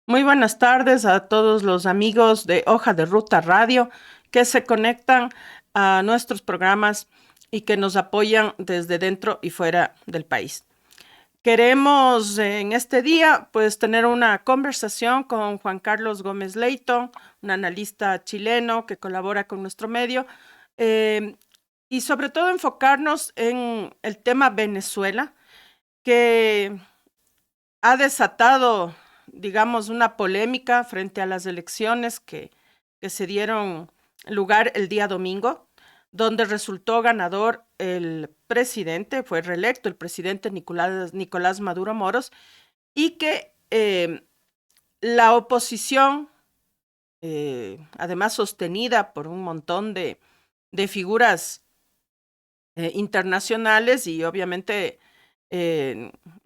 Muy buenas tardes a todos los amigos de Hoja de Ruta Radio que se conectan a nuestros programas y que nos apoyan desde dentro y fuera del país. Queremos en este día pues tener una conversación con Juan Carlos Gómez Leito, un analista chileno que colabora con nuestro medio, eh, y sobre todo enfocarnos en el tema Venezuela, que ha desatado, digamos, una polémica frente a las elecciones que se dieron lugar el día domingo, donde resultó ganador el presidente, fue reelecto el presidente Nicolás Maduro Moros, y que la oposición, además sostenida por un montón de figuras internacionales y obviamente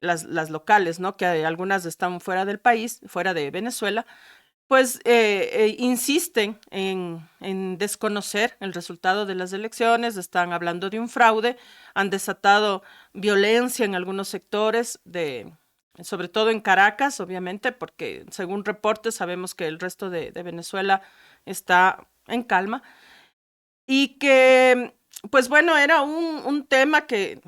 las locales, ¿no? Que algunas están fuera del país, fuera de Venezuela, pues insisten en desconocer el resultado de las elecciones, están hablando de un fraude, han desatado violencia en algunos sectores sobre todo en Caracas, obviamente, porque según reportes sabemos que el resto de Venezuela está en calma y que, pues bueno, era un tema que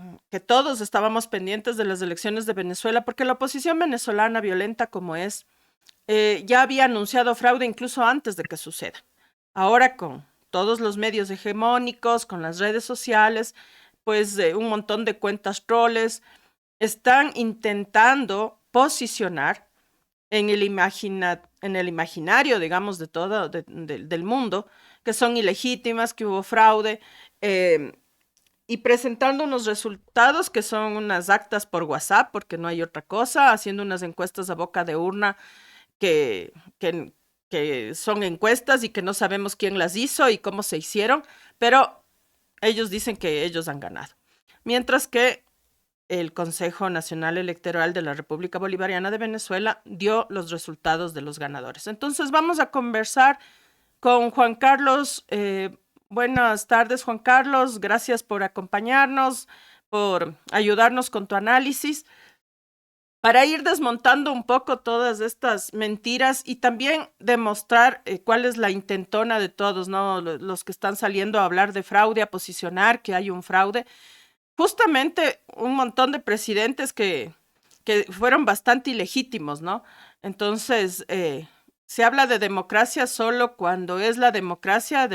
todos estábamos pendientes de las elecciones de Venezuela, porque la oposición venezolana, violenta como es, ya había anunciado fraude incluso antes de que suceda. Ahora con todos los medios hegemónicos, con las redes sociales, pues un montón de cuentas troles están intentando posicionar en el imaginario, digamos, de todo, del mundo, que son ilegítimas, que hubo fraude, eh, y presentando unos resultados que son unas actas por WhatsApp, porque no hay otra cosa, haciendo unas encuestas a boca de urna que, que, que son encuestas y que no sabemos quién las hizo y cómo se hicieron, pero ellos dicen que ellos han ganado. Mientras que el Consejo Nacional Electoral de la República Bolivariana de Venezuela dio los resultados de los ganadores. Entonces vamos a conversar con Juan Carlos. Buenas tardes, Juan Carlos. Gracias por acompañarnos, por ayudarnos con tu análisis, para ir desmontando un poco todas estas mentiras y también demostrar cuál es la intentona de todos, ¿no? Los que están saliendo a hablar de fraude, a posicionar que hay un fraude. Justamente un montón de presidentes que fueron bastante ilegítimos, ¿no? Entonces, se habla de democracia solo cuando es la democracia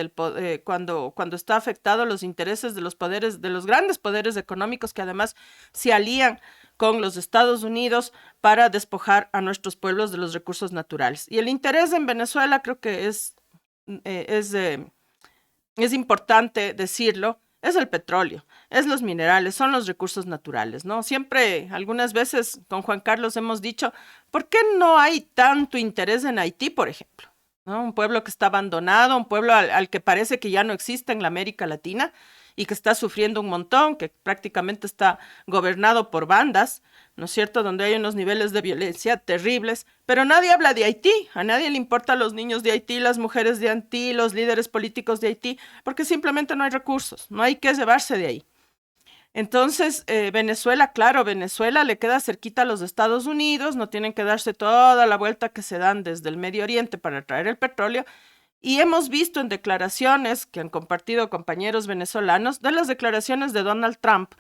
cuando está afectado los intereses de los poderes, de los grandes poderes económicos que además se alían con los Estados Unidos para despojar a nuestros pueblos de los recursos naturales. Y el interés en Venezuela creo que eh, es, eh, es importante decirlo, es el petróleo, es los minerales, son los recursos naturales, ¿no? Siempre, algunas veces con Juan Carlos hemos dicho, ¿por qué no hay tanto interés en Haití, por ejemplo? ¿No? Un pueblo que está abandonado, un pueblo al que parece que ya no existe en la América Latina y que está sufriendo un montón, que prácticamente está gobernado por bandas, ¿no es cierto?, donde hay unos niveles de violencia terribles, pero nadie habla de Haití, a nadie le importan los niños de Haití, las mujeres de Haití, los líderes políticos de Haití, porque simplemente no hay recursos, no hay que llevarse de ahí. Entonces, Venezuela, claro, Venezuela le queda cerquita a los Estados Unidos, no tienen que darse toda la vuelta que se dan desde el Medio Oriente para traer el petróleo, y hemos visto en declaraciones que han compartido compañeros venezolanos, de las declaraciones de Donald Trump,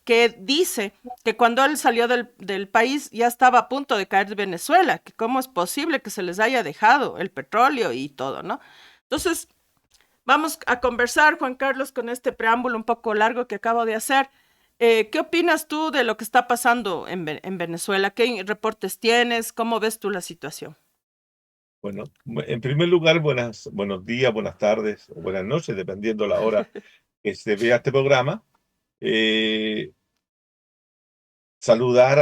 que dice que cuando él salió del país ya estaba a punto de caer Venezuela, que cómo es posible que se les haya dejado el petróleo y todo, ¿no? Entonces, vamos a conversar, Juan Carlos, con este preámbulo un poco largo que acabo de hacer. ¿Qué opinas tú de lo que está pasando en Venezuela? ¿Qué reportes tienes? ¿Cómo ves tú la situación? Bueno, en primer lugar, buenos días, buenas tardes o buenas noches, dependiendo la hora que se vea este programa. Eh, Saludar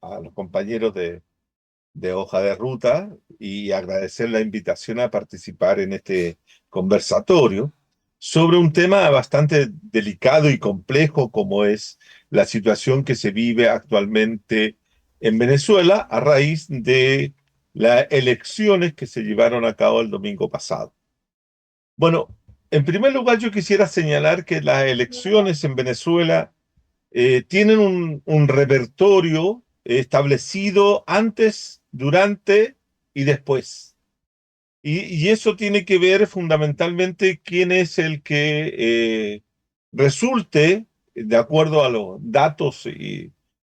a los compañeros de Hoja de Ruta y agradecer la invitación a participar en este conversatorio sobre un tema bastante delicado y complejo como es la situación que se vive actualmente en Venezuela a raíz de las elecciones que se llevaron a cabo el domingo pasado. Bueno, en primer lugar yo quisiera señalar que las elecciones en Venezuela tienen un repertorio establecido antes, durante y después. Y eso tiene que ver fundamentalmente quién es el que resulte, de acuerdo a los datos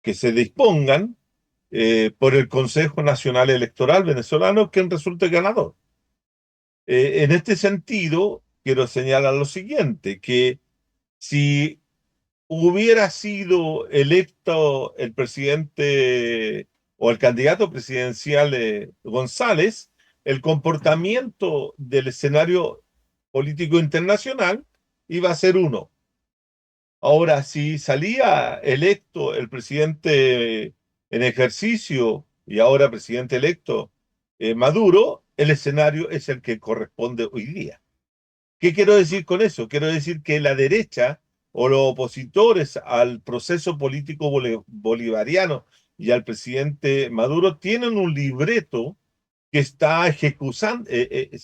que se dispongan por el Consejo Nacional Electoral venezolano, quién resulte ganador. En este sentido, quiero señalar lo siguiente, que si hubiera sido electo el presidente o el candidato presidencial González, el comportamiento del escenario político internacional iba a ser uno. Ahora, si salía electo el presidente en ejercicio y ahora presidente electo Maduro, el escenario es el que corresponde hoy día. ¿Qué quiero decir con eso? Quiero decir que la derecha o los opositores al proceso político bolivariano y al presidente Maduro tienen un libreto que se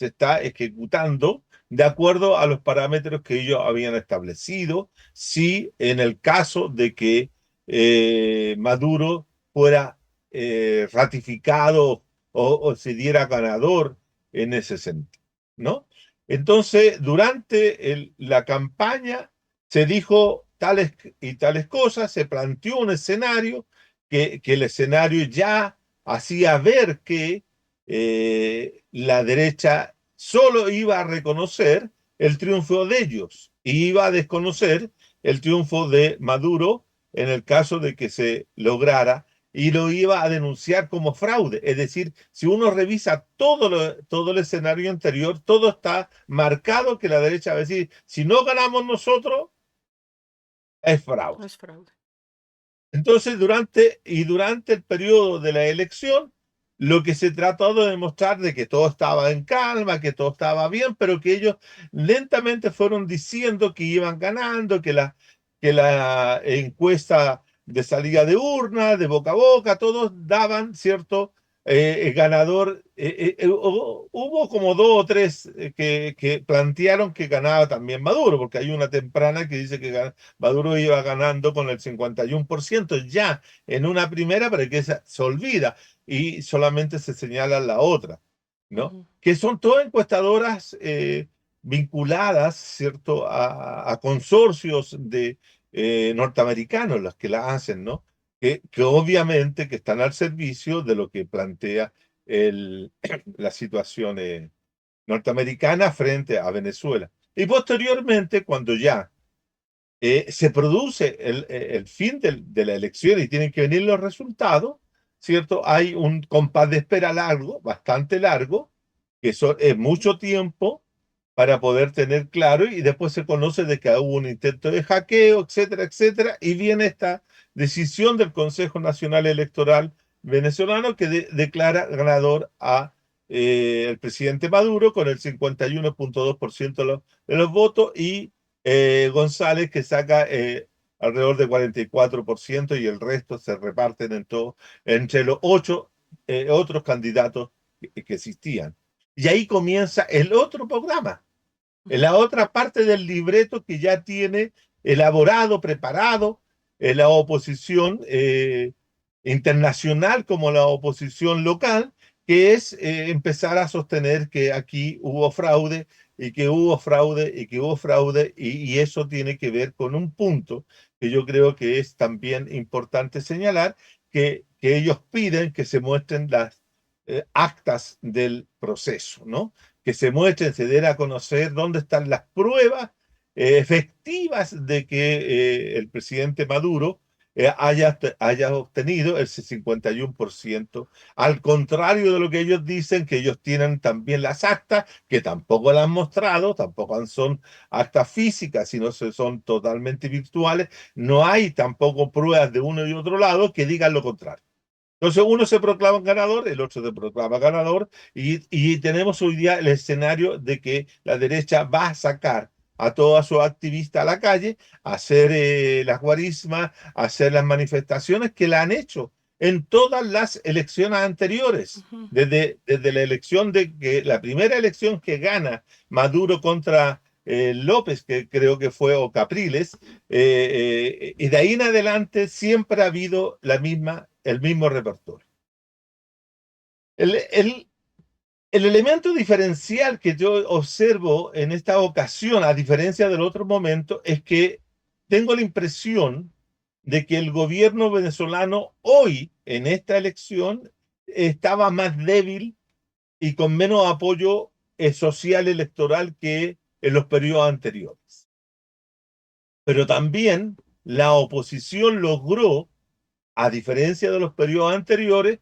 está ejecutando de acuerdo a los parámetros que ellos habían establecido, si en el caso de que Maduro fuera ratificado o se diera ganador en ese sentido, ¿no? Entonces, durante la campaña se dijo tales y tales cosas, se planteó un escenario que el escenario ya hacía ver que la derecha solo iba a reconocer el triunfo de ellos y iba a desconocer el triunfo de Maduro en el caso de que se lograra y lo iba a denunciar como fraude. Es decir, si uno revisa todo el escenario anterior, todo está marcado que la derecha va a decir, si no ganamos nosotros, es fraude. Es fraude. Entonces, durante el periodo de la elección, lo que se trató de demostrar de que todo estaba en calma, que todo estaba bien, pero que ellos lentamente fueron diciendo que iban ganando, que la encuesta de salida de urna, de boca a boca, todos daban, ¿cierto? Ganador. Hubo como dos o tres que plantearon que ganaba también Maduro, porque hay una temprana que dice que Maduro iba ganando con el 51% ya en una primera, pero que se olvida y solamente se señala la otra, ¿no? Ujú. Que son todas encuestadoras vinculadas, ¿cierto?, a consorcios de norteamericanos, los que la hacen, ¿no? Que obviamente que están al servicio de lo que plantea la situación norteamericana frente a Venezuela. Y posteriormente, cuando ya se produce el fin de la elección y tienen que venir los resultados, ¿cierto? Hay un compás de espera largo, bastante largo, que es mucho tiempo para poder tener claro y después se conoce de que hubo un intento de hackeo, etcétera, etcétera, y viene esta decisión del Consejo Nacional Electoral venezolano que declara ganador a el presidente Maduro con el 51,2% de los votos y González que saca alrededor de 44% y el resto se reparten entre los ocho otros candidatos que existían. Y ahí comienza el otro programa, en la otra parte del libreto que ya tiene elaborado, preparado, la oposición internacional como la oposición local, que es empezar a sostener que aquí hubo fraude y que hubo fraude y que hubo fraude y eso tiene que ver con un punto que yo creo que es también importante señalar, que ellos piden que se muestren las actas del proceso, ¿no? Que se muestren, se den a conocer dónde están las pruebas efectivas de que el presidente Maduro haya obtenido el 51%, al contrario de lo que ellos dicen, que ellos tienen también las actas, que tampoco las han mostrado, tampoco son actas físicas, sino son totalmente virtuales, no hay tampoco pruebas de uno y otro lado que digan lo contrario. Entonces uno se proclama ganador, el otro se proclama ganador y tenemos hoy día el escenario de que la derecha va a sacar a todos sus activistas a la calle, a hacer las guarismas, a hacer las manifestaciones que la han hecho en todas las elecciones anteriores. Ujú. Desde la elección la primera elección que gana Maduro contra López, que creo que fue, o Capriles, y de ahí en adelante siempre ha habido el mismo repertorio. El elemento diferencial que yo observo en esta ocasión, a diferencia del otro momento, es que tengo la impresión de que el gobierno venezolano hoy, en esta elección, estaba más débil y con menos apoyo social electoral que en los periodos anteriores. Pero también la oposición logró, a diferencia de los periodos anteriores,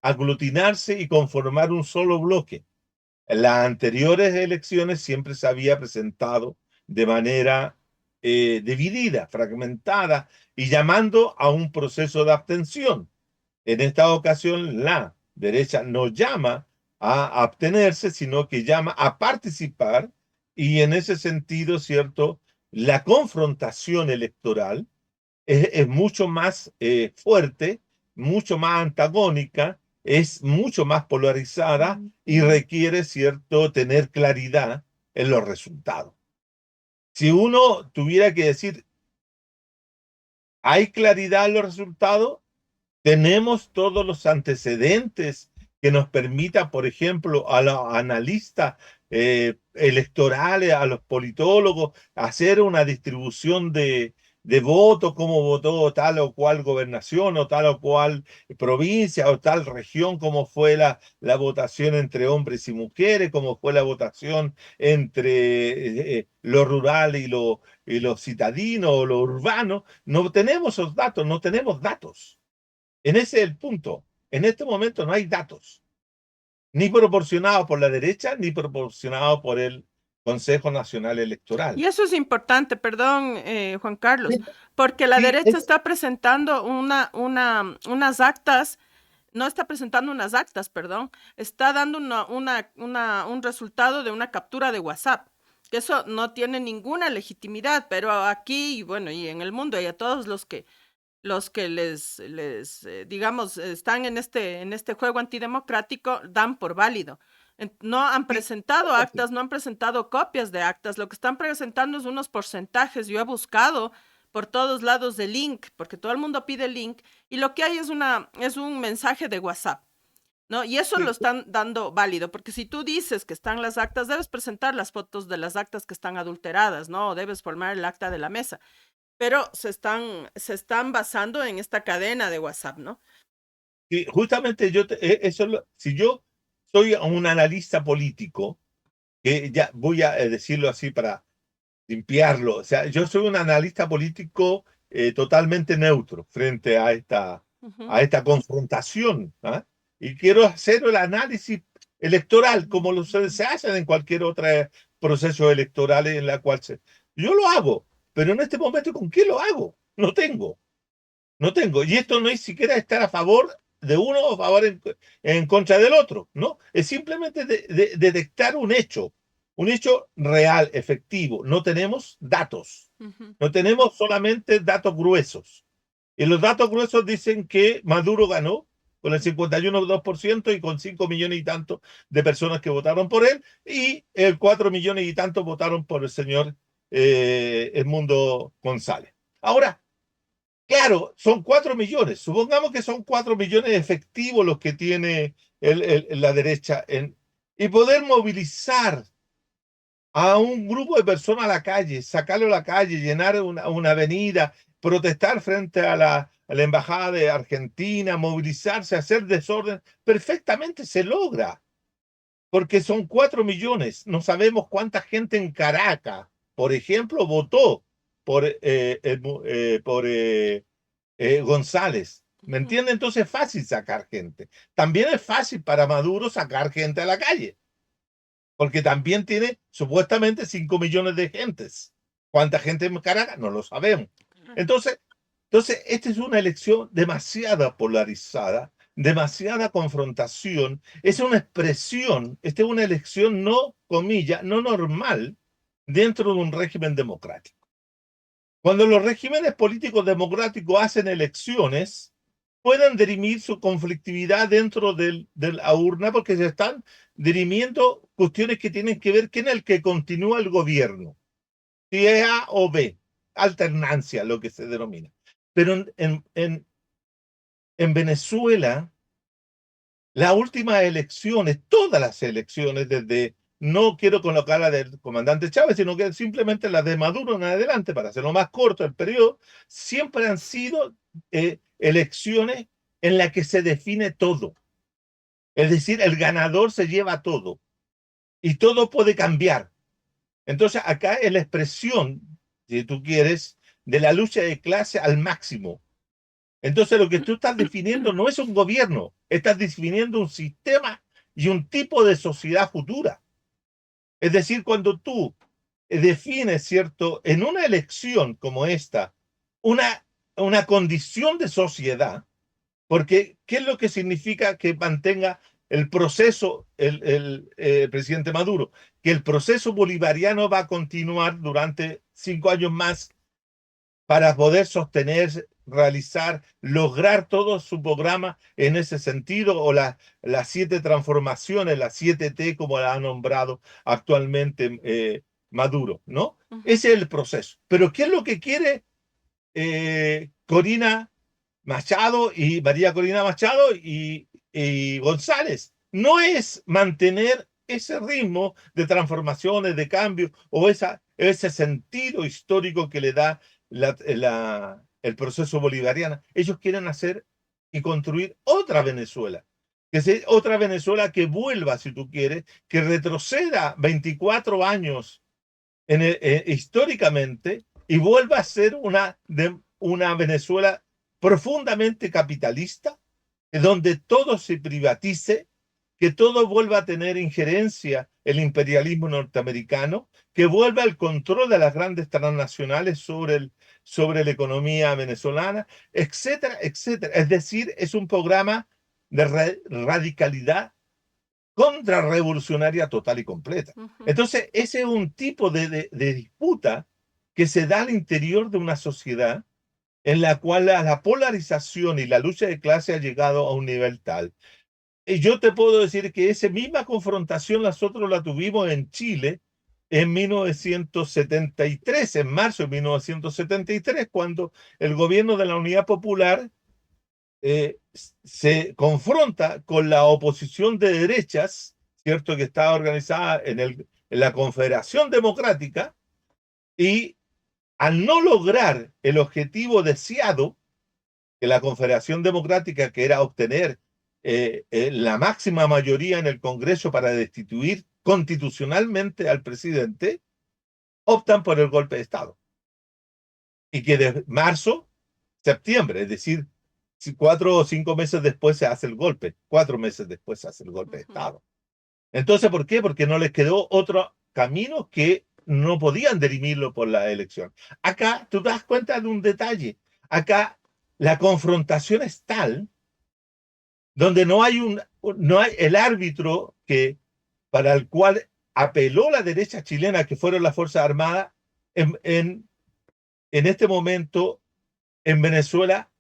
aglutinarse y conformar un solo bloque. En las anteriores elecciones siempre se había presentado de manera dividida, fragmentada y llamando a un proceso de abstención. En esta ocasión, la derecha no llama a abstenerse, sino que llama a participar y en ese sentido, ¿cierto? La confrontación electoral es mucho más fuerte, mucho más antagónica, es mucho más polarizada y requiere, ¿cierto?, tener claridad en los resultados. Si uno tuviera que decir, ¿hay claridad en los resultados? Tenemos todos los antecedentes que nos permita, por ejemplo, a los analistas electorales, a los politólogos, hacer una distribución de votos, cómo votó tal o cual gobernación o tal o cual provincia o tal región, cómo fue la votación entre hombres y mujeres, cómo fue la votación entre lo rural y lo citadino o lo urbano. No tenemos esos datos, no tenemos datos. En ese es el punto. En este momento no hay datos, ni proporcionados por la derecha, ni proporcionados por el Consejo Nacional Electoral. Y eso es importante, perdón, Juan Carlos, Sí, porque la sí, derecha está presentando unas actas, no está presentando unas actas, perdón, está dando un resultado de una captura de WhatsApp, que eso no tiene ninguna legitimidad, pero aquí, y bueno, y en el mundo, y a todos los que digamos, están en este juego antidemocrático, dan por válido. No han sí, presentado sí, actas, no han presentado copias de actas, lo que están presentando es unos porcentajes. Yo he buscado por todos lados de link, porque todo el mundo pide link, y lo que hay es un mensaje de WhatsApp, ¿no? Y eso lo sí, están dando válido, porque si tú dices que están las actas, debes presentar las fotos de las actas que están adulteradas, ¿no? O debes formar el acta de la mesa, pero se están basando en esta cadena de WhatsApp, ¿no? sí. Justamente eso si yo soy un analista político, que ya voy a decirlo así para limpiarlo, o sea, yo soy un analista político totalmente neutro frente Ujú, a esta confrontación, ¿ah? Y quiero hacer el análisis electoral como se hace en cualquier otro proceso electoral en la cual yo lo hago, pero en este momento, ¿con qué lo hago? No tengo. No tengo. Y esto no es siquiera estar a favor de uno o a favor en contra del otro, ¿no? Es simplemente detectar un hecho real, efectivo. No tenemos datos, ujú, no tenemos solamente datos gruesos. Y los datos gruesos dicen que Maduro ganó con el 51,2% y con 5 millones y tanto de personas que votaron por él, y el 4 millones y tanto votaron por el señor Edmundo González. Ahora, claro, son 4 millones. Supongamos que son 4 millones efectivos los que tiene la derecha y poder movilizar a un grupo de personas a la calle, sacarlo a la calle, llenar una avenida, protestar frente a la embajada de Argentina, movilizarse, hacer desorden, perfectamente se logra, porque son 4 millones. No sabemos cuánta gente en Caracas, por ejemplo, votó por González. ¿Me ujú, entiende? Entonces es fácil sacar gente. También es fácil para Maduro sacar gente a la calle, porque también tiene supuestamente 5 millones de gentes. ¿Cuánta gente en Caracas? No lo sabemos. Entonces, esta es una elección demasiado polarizada, demasiada confrontación. Es una expresión, esta es una elección no, comilla, no normal dentro de un régimen democrático. Cuando los regímenes políticos democráticos hacen elecciones, pueden dirimir su conflictividad dentro de la urna porque se están dirimiendo cuestiones que tienen que ver quién es el que continúa el gobierno, si es A o B, alternancia, lo que se denomina. Pero en Venezuela Las últimas elecciones, todas las elecciones, desde, no quiero colocar la del comandante Chávez, sino que simplemente las de Maduro en adelante, para hacerlo más corto el periodo, siempre han sido elecciones en las que se define todo. Es decir, el ganador se lleva todo y todo puede cambiar. Entonces, acá es la expresión, si tú quieres, de la lucha de clase al máximo. Entonces, lo que tú estás definiendo no es un gobierno, estás definiendo un sistema y un tipo de sociedad futura. Es decir, cuando tú defines, ¿cierto?, en una elección como esta, una, una condición de sociedad, porque ¿qué es lo que significa que mantenga el proceso el presidente Maduro? Que el proceso bolivariano va a continuar durante 5 años más para poder sostener, realizar, lograr todo su programa en ese sentido, o las 7 transformaciones, las 7T, como la ha nombrado actualmente Maduro, ¿no? Ujú. Ese es el proceso. Pero ¿qué es lo que quiere Corina Machado y María Corina Machado y González? No es mantener ese ritmo de transformaciones, de cambio, o ese sentido histórico que le da el proceso bolivariano. Ellos quieren hacer y construir otra Venezuela, que sea otra Venezuela que vuelva, si tú quieres, que retroceda 24 años históricamente y vuelva a ser una Venezuela profundamente capitalista, donde todo se privatice, que todo vuelva a tener injerencia el imperialismo norteamericano, que vuelva el control de las grandes transnacionales sobre la economía venezolana, etcétera, etcétera. Es decir, es un programa de radicalidad contrarrevolucionaria total y completa. Ujú. Entonces, ese es un tipo de disputa que se da al interior de una sociedad en la cual la polarización y la lucha de clase ha llegado a un nivel tal. Y yo te puedo decir que esa misma confrontación nosotros la tuvimos en Chile en 1973, en marzo de 1973, cuando el gobierno de la Unidad Popular se confronta con la oposición de derechas, ¿cierto? Que estaba organizada en la Confederación Democrática, y al no lograr el objetivo deseado que la Confederación Democrática, que era obtener la máxima mayoría en el Congreso para destituir constitucionalmente al presidente, optan por el golpe de Estado. Y que de marzo, septiembre, es decir, si 4 o 5 meses después se hace el golpe, 4 meses después se hace el golpe de Ujú. Estado. Entonces, ¿por qué? Porque no les quedó otro camino que no podían dirimirlo por la elección. Acá tú te das cuenta de un detalle. Acá la confrontación es tal donde no hay el árbitro para el cual apeló la derecha chilena, que fueron las Fuerzas Armadas, en, en, en este momento en Venezuela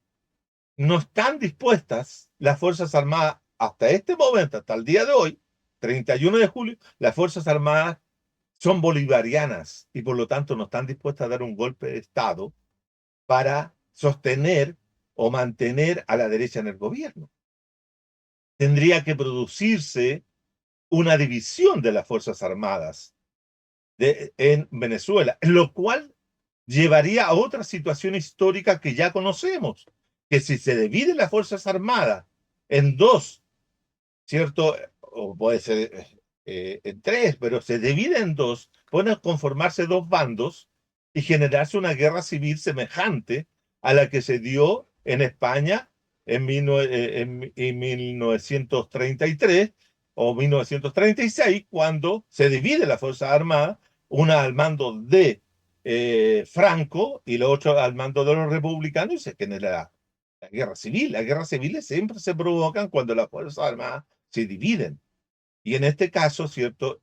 no están dispuestas las Fuerzas Armadas hasta este momento, hasta el día de hoy, 31 de julio, las Fuerzas Armadas son bolivarianas y por lo tanto no están dispuestas a dar un golpe de Estado para sostener o mantener a la derecha en el gobierno. Tendría que producirse una división de las Fuerzas Armadas en Venezuela, lo cual llevaría a otra situación histórica que ya conocemos, que si se dividen las Fuerzas Armadas en dos, ¿cierto? O puede ser en tres, pero se divide en dos, pueden conformarse dos bandos y generarse una guerra civil semejante a la que se dio en España en 1933 o 1936, cuando se divide la Fuerza Armada, una al mando de Franco y la otra al mando de los republicanos, y se genera la guerra civil. Las guerras civiles siempre se provocan cuando las Fuerzas Armadas se dividen. Y en este caso, ¿cierto?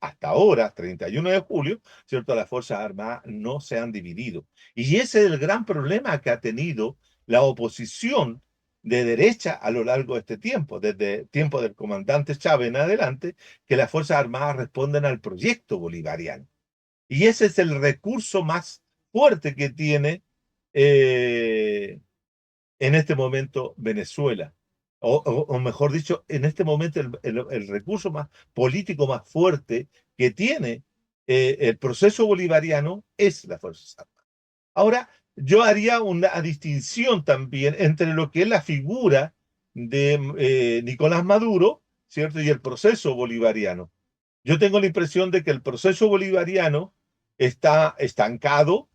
Hasta ahora, 31 de julio, ¿cierto? Las Fuerzas Armadas no se han dividido. Y ese es el gran problema que ha tenido la oposición de derecha a lo largo de este tiempo, desde el tiempo del comandante Chávez en adelante, que las Fuerzas Armadas responden al proyecto bolivariano. Y ese es el recurso más fuerte que tiene en este momento Venezuela. o mejor dicho, en este momento el recurso más político más fuerte que tiene el proceso bolivariano es la Fuerza Armada. Ahora, yo haría una distinción también entre lo que es la figura de Nicolás Maduro, ¿cierto? Y el proceso bolivariano. Yo tengo la impresión de que el proceso bolivariano está estancado,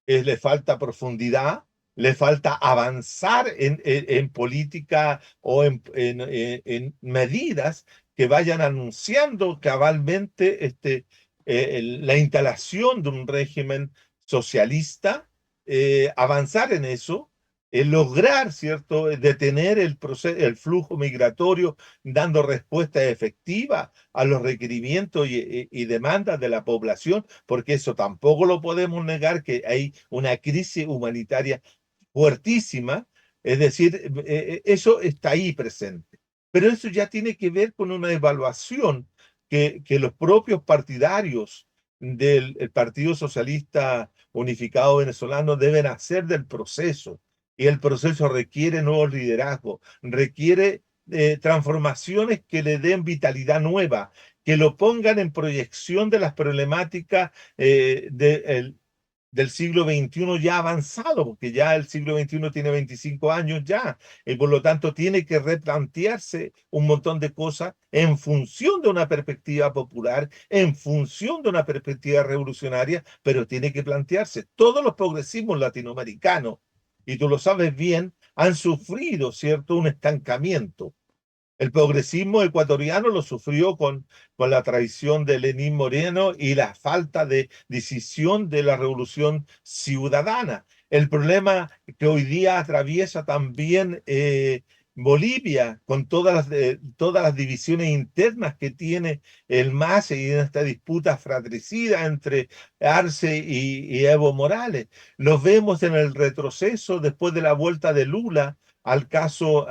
le falta profundidad, le falta avanzar en política o en medidas que vayan anunciando cabalmente la instalación de un régimen socialista, avanzar en eso, lograr, ¿cierto?, detener el flujo migratorio, dando respuesta efectiva a los requerimientos y demandas de la población, porque eso tampoco lo podemos negar, que hay una crisis humanitaria fuertísima, es decir, eso está ahí presente. Pero eso ya tiene que ver con una evaluación que los propios partidarios del Partido Socialista Unificado Venezolano deben hacer del proceso. Y el proceso requiere nuevos liderazgos, requiere transformaciones que le den vitalidad nueva, que lo pongan en proyección de las problemáticas del siglo XXI ya avanzado, porque ya el siglo XXI tiene 25 años ya, y por lo tanto tiene que replantearse un montón de cosas en función de una perspectiva popular, en función de una perspectiva revolucionaria, pero tiene que plantearse. Todos los progresismos latinoamericanos, y tú lo sabes bien, han sufrido, ¿cierto?, un estancamiento. El progresismo ecuatoriano lo sufrió con la traición de Lenín Moreno y la falta de decisión de la revolución ciudadana. El problema que hoy día atraviesa también Bolivia, con todas las divisiones internas que tiene el MAS y en esta disputa fratricida entre Arce y Evo Morales. Los vemos en el retroceso después de la vuelta de Lula al caso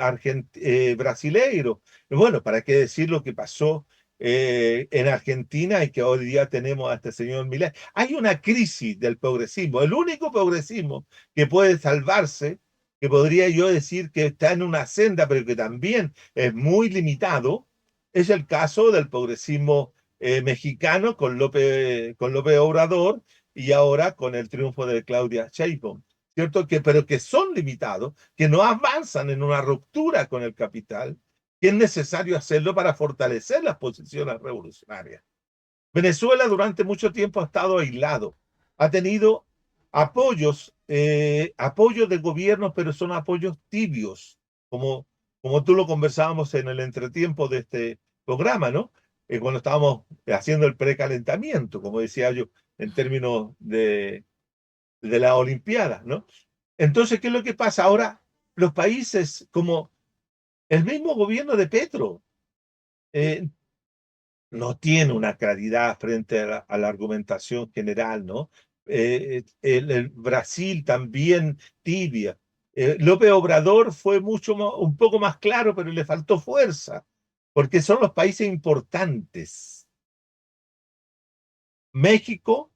brasileiro. Bueno, ¿para qué decir lo que pasó en Argentina y que hoy día tenemos a este señor Milei? Hay una crisis del progresismo. El único progresismo que puede salvarse, que podría yo decir que está en una senda, pero que también es muy limitado, es el caso del progresismo mexicano con López Obrador y ahora con el triunfo de Claudia Sheinbaum. ¿Cierto? Pero que son limitados, que no avanzan en una ruptura con el capital, que es necesario hacerlo para fortalecer las posiciones revolucionarias. Venezuela durante mucho tiempo ha estado aislado, ha tenido apoyos de gobierno, pero son apoyos tibios, como tú lo conversábamos en el entretiempo de este programa, ¿no? Cuando estábamos haciendo el precalentamiento, como decía yo, en términos de la Olimpiada, ¿no? Entonces, ¿qué es lo que pasa? Ahora, los países como el mismo gobierno de Petro eh, no tiene una claridad frente a la argumentación general, ¿no? El Brasil también tibia. López Obrador fue un poco más claro, pero le faltó fuerza, porque son los países importantes. México,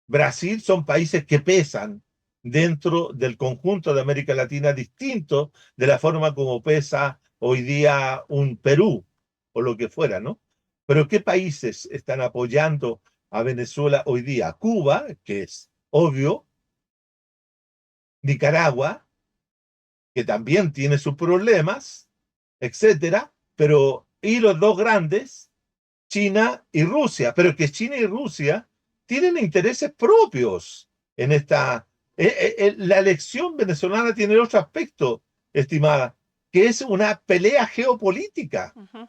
Brasil son países que pesan dentro del conjunto de América Latina distinto de la forma como pesa hoy día un Perú o lo que fuera, ¿no? Pero ¿qué países están apoyando a Venezuela hoy día? Cuba, que es obvio, Nicaragua, que también tiene sus problemas, etcétera, pero y los dos grandes, China y Rusia, pero que China y Rusia tienen intereses propios en esta. La elección venezolana tiene otro aspecto, estimada, que es una pelea geopolítica, Ujú.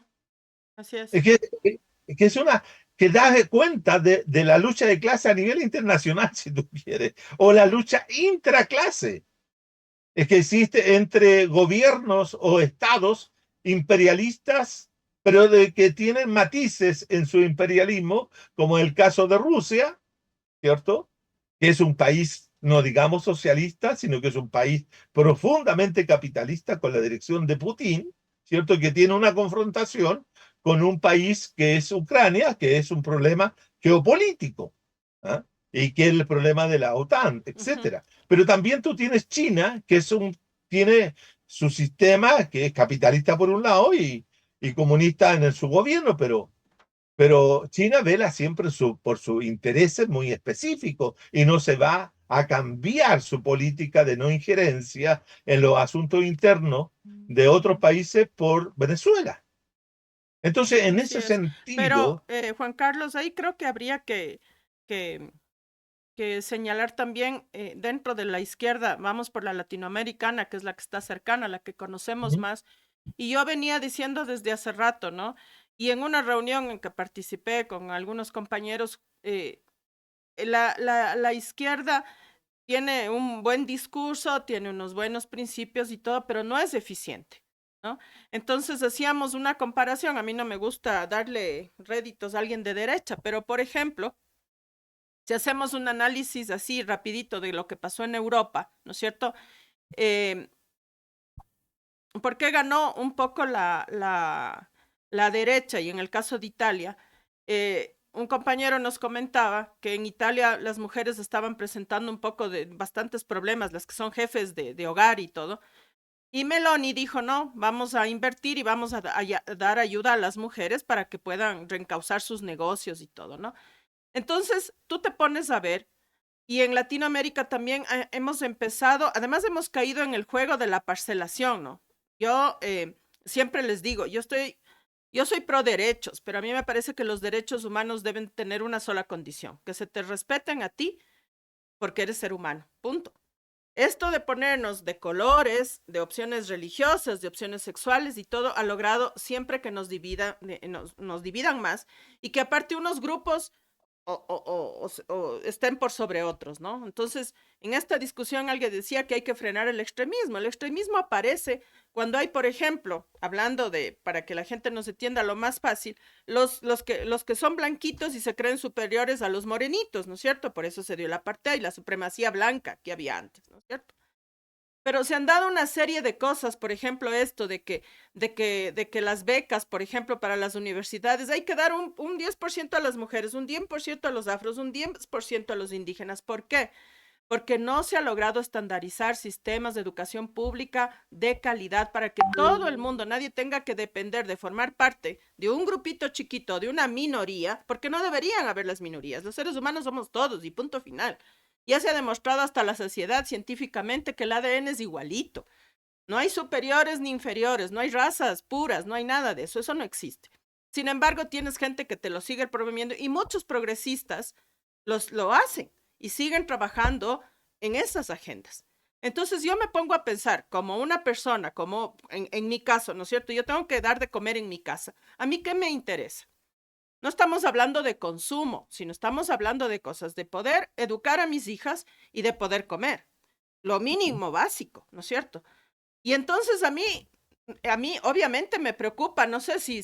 Así es. es que es una que da cuenta de la lucha de clase a nivel internacional, si tú quieres, o la lucha intraclase es que existe entre gobiernos o estados imperialistas, pero de que tienen matices en su imperialismo, como el caso de Rusia, ¿cierto? Que es un país, no digamos socialista, sino que es un país profundamente capitalista con la dirección de Putin, ¿cierto? Que tiene una confrontación con un país que es Ucrania, que es un problema geopolítico, ¿ah? Y que es el problema de la OTAN, Ujú. etcétera. Pero también tú tienes China, que tiene su sistema, que es capitalista por un lado y comunista en su gobierno, pero China vela siempre por sus intereses muy específicos y no se va a cambiar su política de no injerencia en los asuntos internos de otros países por Venezuela. Entonces, en Así ese es. Pero, sentido, Juan Carlos, ahí creo que habría que, que señalar también dentro de la izquierda, vamos por la latinoamericana, que es la que está cercana, la que conocemos ujú, más. Y yo venía diciendo desde hace rato, ¿no? Y en una reunión en que participé con algunos compañeros, la izquierda tiene un buen discurso, tiene unos buenos principios y todo, pero no es eficiente, ¿no? Entonces hacíamos una comparación, a mí no me gusta darle réditos a alguien de derecha, pero por ejemplo, si hacemos un análisis así rapidito de lo que pasó en Europa, ¿no es cierto? Eh, ¿Por qué ganó un poco la derecha? Y en el caso de Italia, un compañero nos comentaba que en Italia las mujeres estaban presentando un poco de bastantes problemas, las que son jefes de hogar y todo. Y Meloni dijo, no, vamos a invertir y vamos a dar ayuda a las mujeres para que puedan reencauzar sus negocios y todo, ¿no? Entonces, tú te pones a ver, y en Latinoamérica también hemos empezado, además hemos caído en el juego de la parcelación, ¿no? Yo siempre les digo, yo soy pro derechos, pero a mí me parece que los derechos humanos deben tener una sola condición, que se te respeten a ti porque eres ser humano, punto. Esto de ponernos de colores, de opciones religiosas, de opciones sexuales y todo ha logrado siempre que nos dividan más y que aparte unos grupos o estén por sobre otros, ¿no? Entonces, en esta discusión alguien decía que hay que frenar el extremismo. El extremismo aparece cuando hay, por ejemplo, hablando de, para que la gente nos entienda lo más fácil, los que son blanquitos y se creen superiores a los morenitos, ¿no es cierto? Por eso se dio el apartheid y la supremacía blanca que había antes, ¿no es cierto? Pero se han dado una serie de cosas, por ejemplo, esto de que las becas, por ejemplo, para las universidades, hay que dar un 10% a las mujeres, un 10% a los afros, un 10% a los indígenas. ¿Por qué? Porque no se ha logrado estandarizar sistemas de educación pública de calidad para que todo el mundo, nadie tenga que depender de formar parte de un grupito chiquito, de una minoría, porque no deberían haber las minorías. Los seres humanos somos todos y punto final. Ya se ha demostrado hasta la saciedad científicamente que el ADN es igualito. No hay superiores ni inferiores, no hay razas puras, no hay nada de eso, eso no existe. Sin embargo, tienes gente que te lo sigue promoviendo y muchos progresistas lo hacen y siguen trabajando en esas agendas. Entonces yo me pongo a pensar como una persona, como en mi caso, ¿no es cierto? Yo tengo que dar de comer en mi casa. ¿A mí qué me interesa? No estamos hablando de consumo, sino estamos hablando de cosas, de poder educar a mis hijas y de poder comer. Lo mínimo básico, ¿no es cierto? Y entonces a mí obviamente me preocupa, no sé si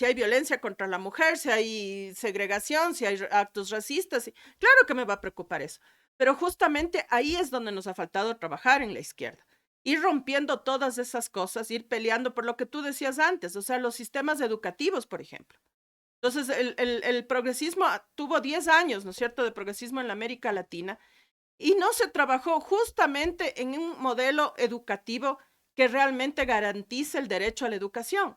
hay violencia contra la mujer, si hay segregación, si hay actos racistas. Claro que me va a preocupar eso. Pero justamente ahí es donde nos ha faltado trabajar en la izquierda. Ir rompiendo todas esas cosas, ir peleando por lo que tú decías antes, o sea, los sistemas educativos, por ejemplo. Entonces, el progresismo tuvo 10 años, ¿no es cierto?, de progresismo en la América Latina y no se trabajó justamente en un modelo educativo que realmente garantice el derecho a la educación,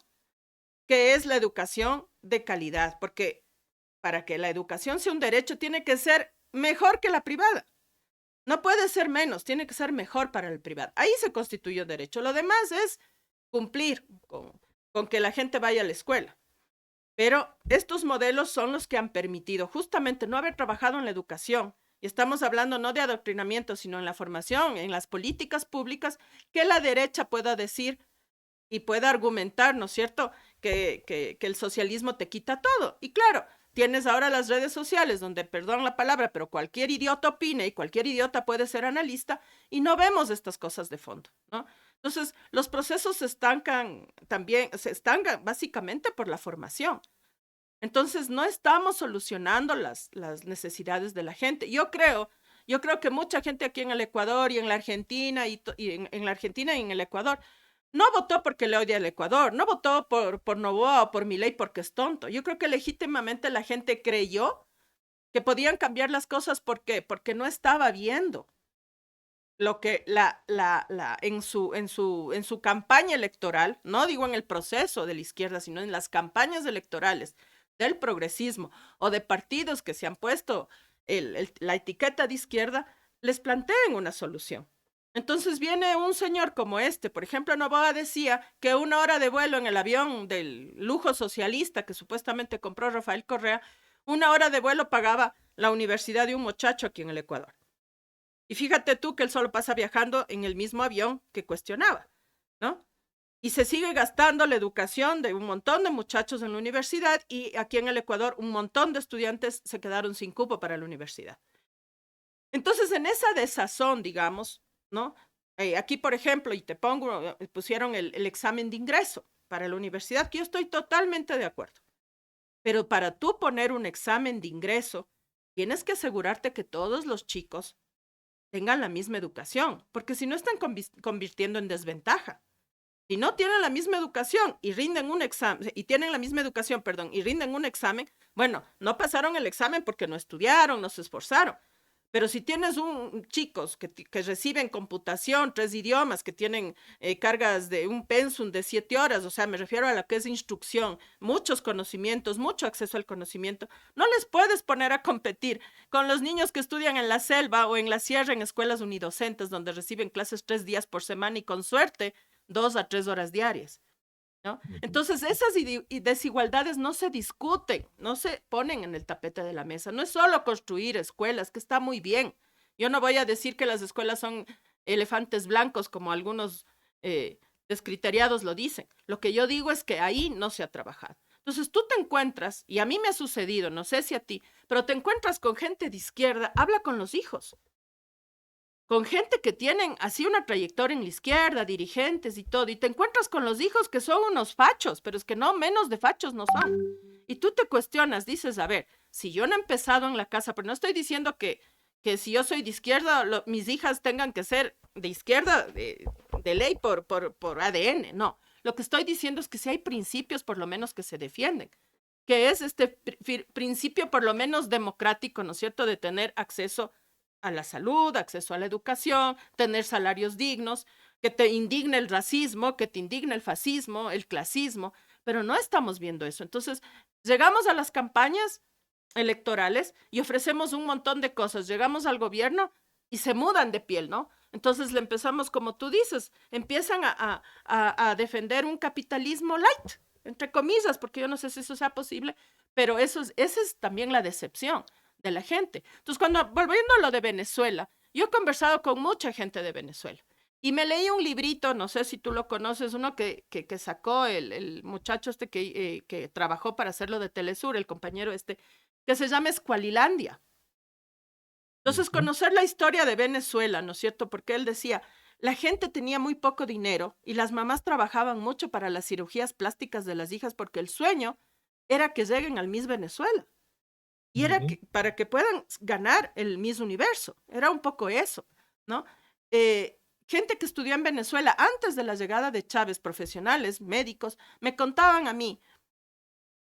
que es la educación de calidad, porque para que la educación sea un derecho tiene que ser mejor que la privada. No puede ser menos, tiene que ser mejor para el privado. Ahí se constituye un derecho. Lo demás es cumplir con que la gente vaya a la escuela. Pero estos modelos son los que han permitido justamente no haber trabajado en la educación. Y estamos hablando no de adoctrinamiento, sino en la formación, en las políticas públicas, que la derecha pueda decir y pueda argumentar, ¿no es cierto?, que el socialismo te quita todo. Y claro, tienes ahora las redes sociales donde, perdón la palabra, pero cualquier idiota opina y cualquier idiota puede ser analista y no vemos estas cosas de fondo, ¿no? Entonces, los procesos se estancan básicamente por la formación. Entonces, no estamos solucionando las necesidades de la gente. Yo creo que mucha gente aquí en el Ecuador y en la Argentina y en la Argentina y en el Ecuador no votó porque le odia al Ecuador, no votó por Noboa o por Milei porque es tonto. Yo creo que legítimamente la gente creyó que podían cambiar las cosas. ¿Por qué? Porque no estaba viendo. lo que en su campaña electoral, no digo en el proceso de la izquierda, sino en las campañas electorales del progresismo o de partidos que se han puesto la etiqueta de izquierda, les planteen una solución. Entonces viene un señor como este, por ejemplo, Novoa decía que 1 hora de vuelo en el avión del lujo socialista que supuestamente compró Rafael Correa, 1 hora de vuelo pagaba la universidad de un muchacho aquí en el Ecuador. Y fíjate tú que él solo pasa viajando en el mismo avión que cuestionaba, ¿no? Y se sigue gastando la educación de un montón de muchachos en la universidad y aquí en el Ecuador un montón de estudiantes se quedaron sin cupo para la universidad. Entonces, en esa desazón, digamos, ¿no? Aquí, por ejemplo, y te pongo, pusieron el examen de ingreso para la universidad, que yo estoy totalmente de acuerdo. Pero para tú poner un examen de ingreso, tienes que asegurarte que todos los chicos tengan la misma educación, porque si no están convirtiendo en desventaja. Si no tienen la misma educación y rinden un examen, y tienen la misma educación, perdón, y rinden un examen, bueno, no pasaron el examen porque no estudiaron, no se esforzaron. Pero si tienes chicos que reciben computación, 3 idiomas, que tienen cargas de un pensum de 7 horas, o sea, me refiero a lo que es instrucción, muchos conocimientos, mucho acceso al conocimiento, no les puedes poner a competir con los niños que estudian en la selva o en la sierra en escuelas unidocentes, donde reciben clases 3 días por semana y con suerte 2 a 3 horas diarias. ¿No? Entonces, esas desigualdades no se discuten, no se ponen en el tapete de la mesa. No es solo construir escuelas, que está muy bien. Yo no voy a decir que las escuelas son elefantes blancos, como algunos descriteriados lo dicen. Lo que yo digo es que ahí no se ha trabajado. Entonces, tú te encuentras, y a mí me ha sucedido, no sé si a ti, pero te encuentras con gente de izquierda, habla con los hijos, con gente que tienen así una trayectoria en la izquierda, dirigentes y todo, y te encuentras con los hijos que son unos fachos, pero es que no, menos de fachos no son. Y tú te cuestionas, dices, a ver, si yo no he empezado en la casa, pero no estoy diciendo que si yo soy de izquierda, mis hijas tengan que ser de izquierda de ley por ADN, no. Lo que estoy diciendo es que si hay principios por lo menos que se defienden, que es este principio por lo menos democrático, ¿no es cierto?, de tener acceso a la salud, acceso a la educación, tener salarios dignos, que te indigne el racismo, que te indigne el fascismo, el clasismo, pero no estamos viendo eso. Entonces, llegamos a las campañas electorales y ofrecemos un montón de cosas, llegamos al gobierno y se mudan de piel, ¿no? Entonces le empezamos, como tú dices, empiezan a defender un capitalismo light, entre comillas, porque yo no sé si eso sea posible, pero esa es también la decepción de la gente. Entonces, volviendo a lo de Venezuela, yo he conversado con mucha gente de Venezuela y me leí un librito, no sé si tú lo conoces, uno que sacó el muchacho este que trabajó para hacerlo de Telesur, el compañero este, que se llama Escualilandia. Entonces, conocer la historia de Venezuela, ¿no es cierto? Porque él decía, la gente tenía muy poco dinero y las mamás trabajaban mucho para las cirugías plásticas de las hijas porque el sueño era que lleguen al Miss Venezuela. Y era para que puedan ganar el Miss Universo. Era un poco eso, ¿no? Gente que estudió en Venezuela antes de la llegada de Chávez, profesionales, médicos, me contaban a mí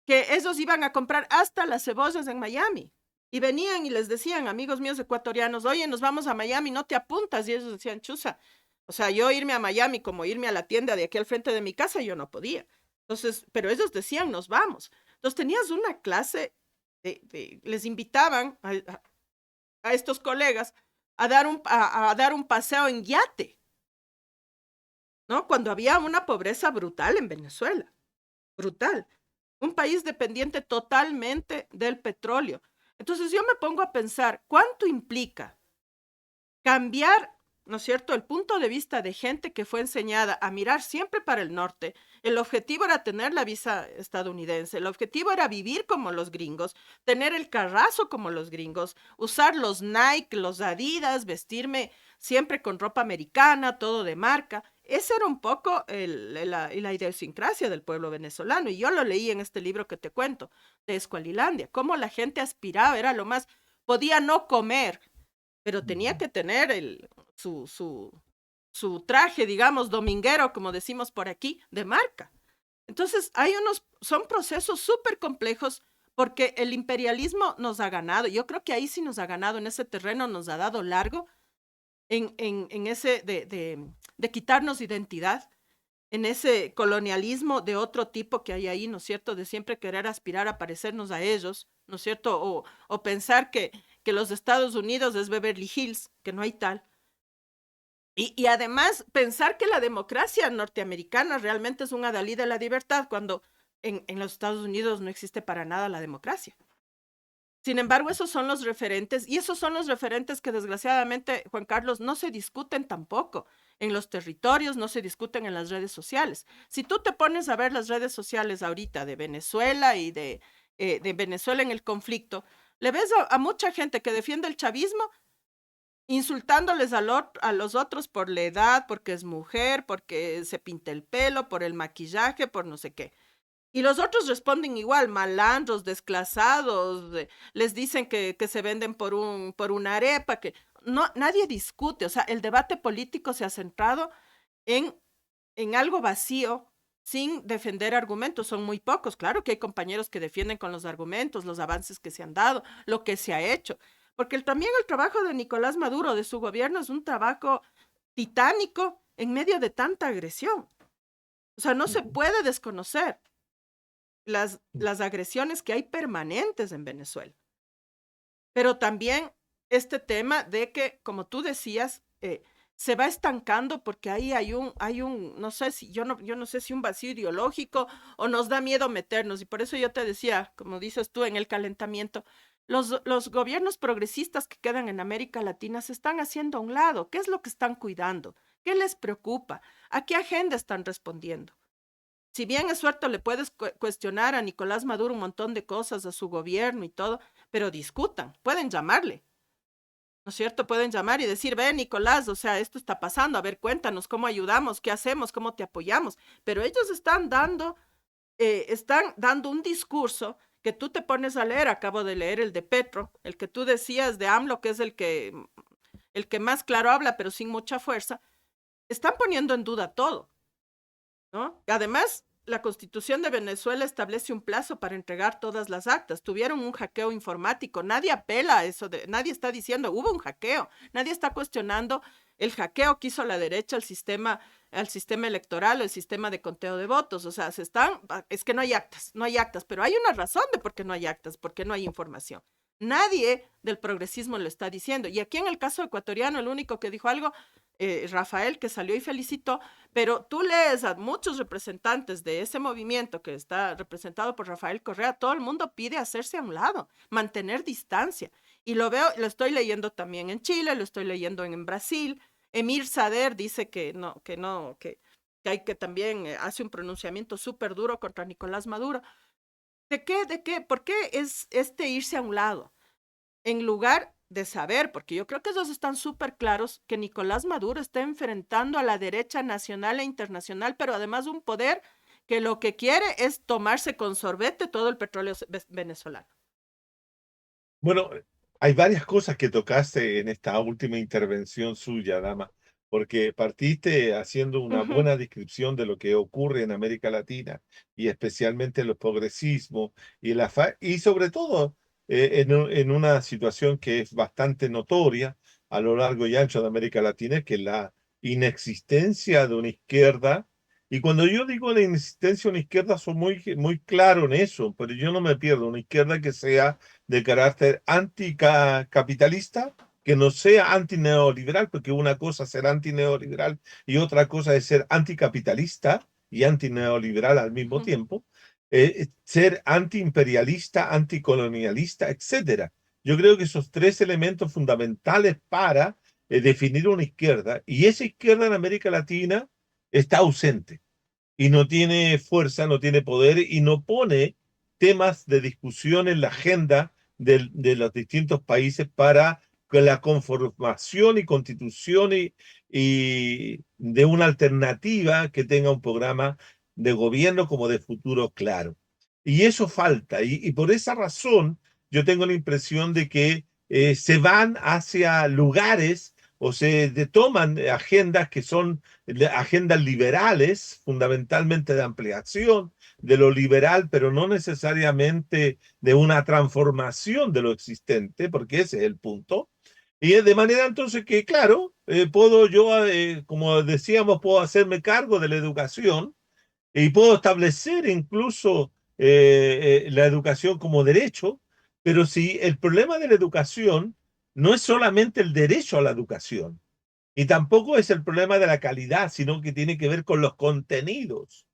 que ellos iban a comprar hasta las cebollas en Miami. Y venían y les decían, amigos míos ecuatorianos, oye, nos vamos a Miami, no te apuntas. Y ellos decían, chusa, o sea, yo irme a Miami como irme a la tienda de aquí al frente de mi casa, yo no podía. Entonces, pero ellos decían, nos vamos. Entonces tenías una clase les invitaban a estos colegas a dar un paseo en yate, ¿no? Cuando había una pobreza brutal en Venezuela, brutal. Un país dependiente totalmente del petróleo. Entonces yo me pongo a pensar, ¿cuánto implica cambiar, ¿no es cierto?, el punto de vista de gente que fue enseñada a mirar siempre para el norte? El objetivo era tener la visa estadounidense, el objetivo era vivir como los gringos, tener el carrazo como los gringos, usar los Nike, los Adidas, vestirme siempre con ropa americana, todo de marca. Esa era un poco la idiosincrasia del pueblo venezolano, y yo lo leí en este libro que te cuento, de Escualilandia, cómo la gente aspiraba, era lo más, podía no comer, pero tenía que tener su traje, digamos, dominguero, como decimos por aquí, de marca. Entonces, son procesos súper complejos porque el imperialismo nos ha ganado. Yo creo que ahí sí nos ha ganado, en ese terreno nos ha dado largo. en ese de quitarnos identidad, en ese colonialismo de otro tipo que hay ahí, ¿no es cierto? De siempre querer aspirar a parecernos a ellos, ¿no es cierto? O pensar que los Estados Unidos es Beverly Hills, que no hay tal. Y además pensar que la democracia norteamericana realmente es un adalid de la libertad, cuando en los Estados Unidos no existe para nada la democracia. Sin embargo, esos son los referentes, y esos son los referentes que desgraciadamente, Juan Carlos, no se discuten tampoco en los territorios, no se discuten en las redes sociales. Si tú te pones a ver las redes sociales ahorita de Venezuela y de Venezuela en el conflicto, le ves a mucha gente que defiende el chavismo insultándoles a los otros por la edad, porque es mujer, porque se pinta el pelo, por el maquillaje, por no sé qué. Y los otros responden igual, malandros, desclasados, les dicen que se venden por una arepa, que no, nadie discute. O sea, el debate político se ha centrado en, en algo vacío, sin defender argumentos. Son muy pocos. Claro que hay compañeros que defienden con los argumentos, los avances que se han dado, lo que se ha hecho. Porque también el trabajo de Nicolás Maduro, de su gobierno, es un trabajo titánico en medio de tanta agresión. O sea, no se puede desconocer las agresiones que hay permanentes en Venezuela. Pero también este tema de que, como tú decías, se va estancando porque ahí no sé si, yo no sé si un vacío ideológico o nos da miedo meternos. Y por eso yo te decía, como dices tú, en el calentamiento, los gobiernos progresistas que quedan en América Latina se están haciendo a un lado. ¿Qué es lo que están cuidando? ¿Qué les preocupa? ¿A qué agenda están respondiendo? Si bien es cierto, le puedes cuestionar a Nicolás Maduro un montón de cosas, a su gobierno y todo, pero discutan, pueden llamarle, ¿no es cierto? Pueden llamar y decir, ve, Nicolás, o sea, esto está pasando, a ver, cuéntanos cómo ayudamos, qué hacemos, cómo te apoyamos. Pero ellos están dando un discurso que tú te pones a leer. Acabo de leer el de Petro, el que tú decías de AMLO, que es el que más claro habla, pero sin mucha fuerza. Están poniendo en duda todo, ¿no? Además, la Constitución de Venezuela establece un plazo para entregar todas las actas. Tuvieron un hackeo informático. Nadie apela a eso, nadie está diciendo hubo un hackeo. Nadie está cuestionando el hackeo que hizo la derecha al sistema electoral o el sistema de conteo de votos. O sea, es que no hay actas, pero hay una razón de por qué no hay actas, porque no hay información. Nadie del progresismo lo está diciendo. Y aquí en el caso ecuatoriano, el único que dijo algo, Rafael, que salió y felicitó, pero tú lees a muchos representantes de ese movimiento que está representado por Rafael Correa, todo el mundo pide hacerse a un lado, mantener distancia. Y lo veo, lo estoy leyendo también en Chile, lo estoy leyendo en Brasil. Emir Sader dice que hay que también hace un pronunciamiento súper duro contra Nicolás Maduro. ¿De qué? ¿De qué? ¿Por qué es este irse a un lado? En lugar de saber, porque yo creo que esos están súper claros, que Nicolás Maduro está enfrentando a la derecha nacional e internacional, pero además un poder que lo que quiere es tomarse con sorbete todo el petróleo venezolano. Bueno, hay varias cosas que tocaste en esta última intervención suya, dama, porque partiste haciendo una Ujú, buena descripción de lo que ocurre en América Latina y especialmente los progresismos y sobre todo en una situación que es bastante notoria a lo largo y ancho de América Latina, que es la inexistencia de una izquierda. Y cuando yo digo la inexistencia de una izquierda, soy muy claro en eso, pero yo no me pierdo una izquierda que sea de carácter anticapitalista, que no sea antineoliberal, porque una cosa es ser antineoliberal y otra cosa es ser anticapitalista y antineoliberal al mismo ujú, tiempo, ser antiimperialista, anticolonialista, etcétera. Yo creo que esos tres elementos fundamentales para definir una izquierda, y esa izquierda en América Latina está ausente y no tiene fuerza, no tiene poder y no pone temas de discusión en la agenda de los distintos países para que la conformación y constitución y de una alternativa que tenga un programa de gobierno como de futuro claro. Y eso falta. Y por esa razón yo tengo la impresión de que se van hacia lugares o toman agendas que son agendas liberales, fundamentalmente de ampliación de lo liberal, pero no necesariamente de una transformación de lo existente, porque ese es el punto. Y es de manera entonces que, claro, puedo yo, como decíamos, puedo hacerme cargo de la educación y puedo establecer incluso la educación como derecho, pero si el problema de la educación no es solamente el derecho a la educación, y tampoco es el problema de la calidad, sino que tiene que ver con los contenidos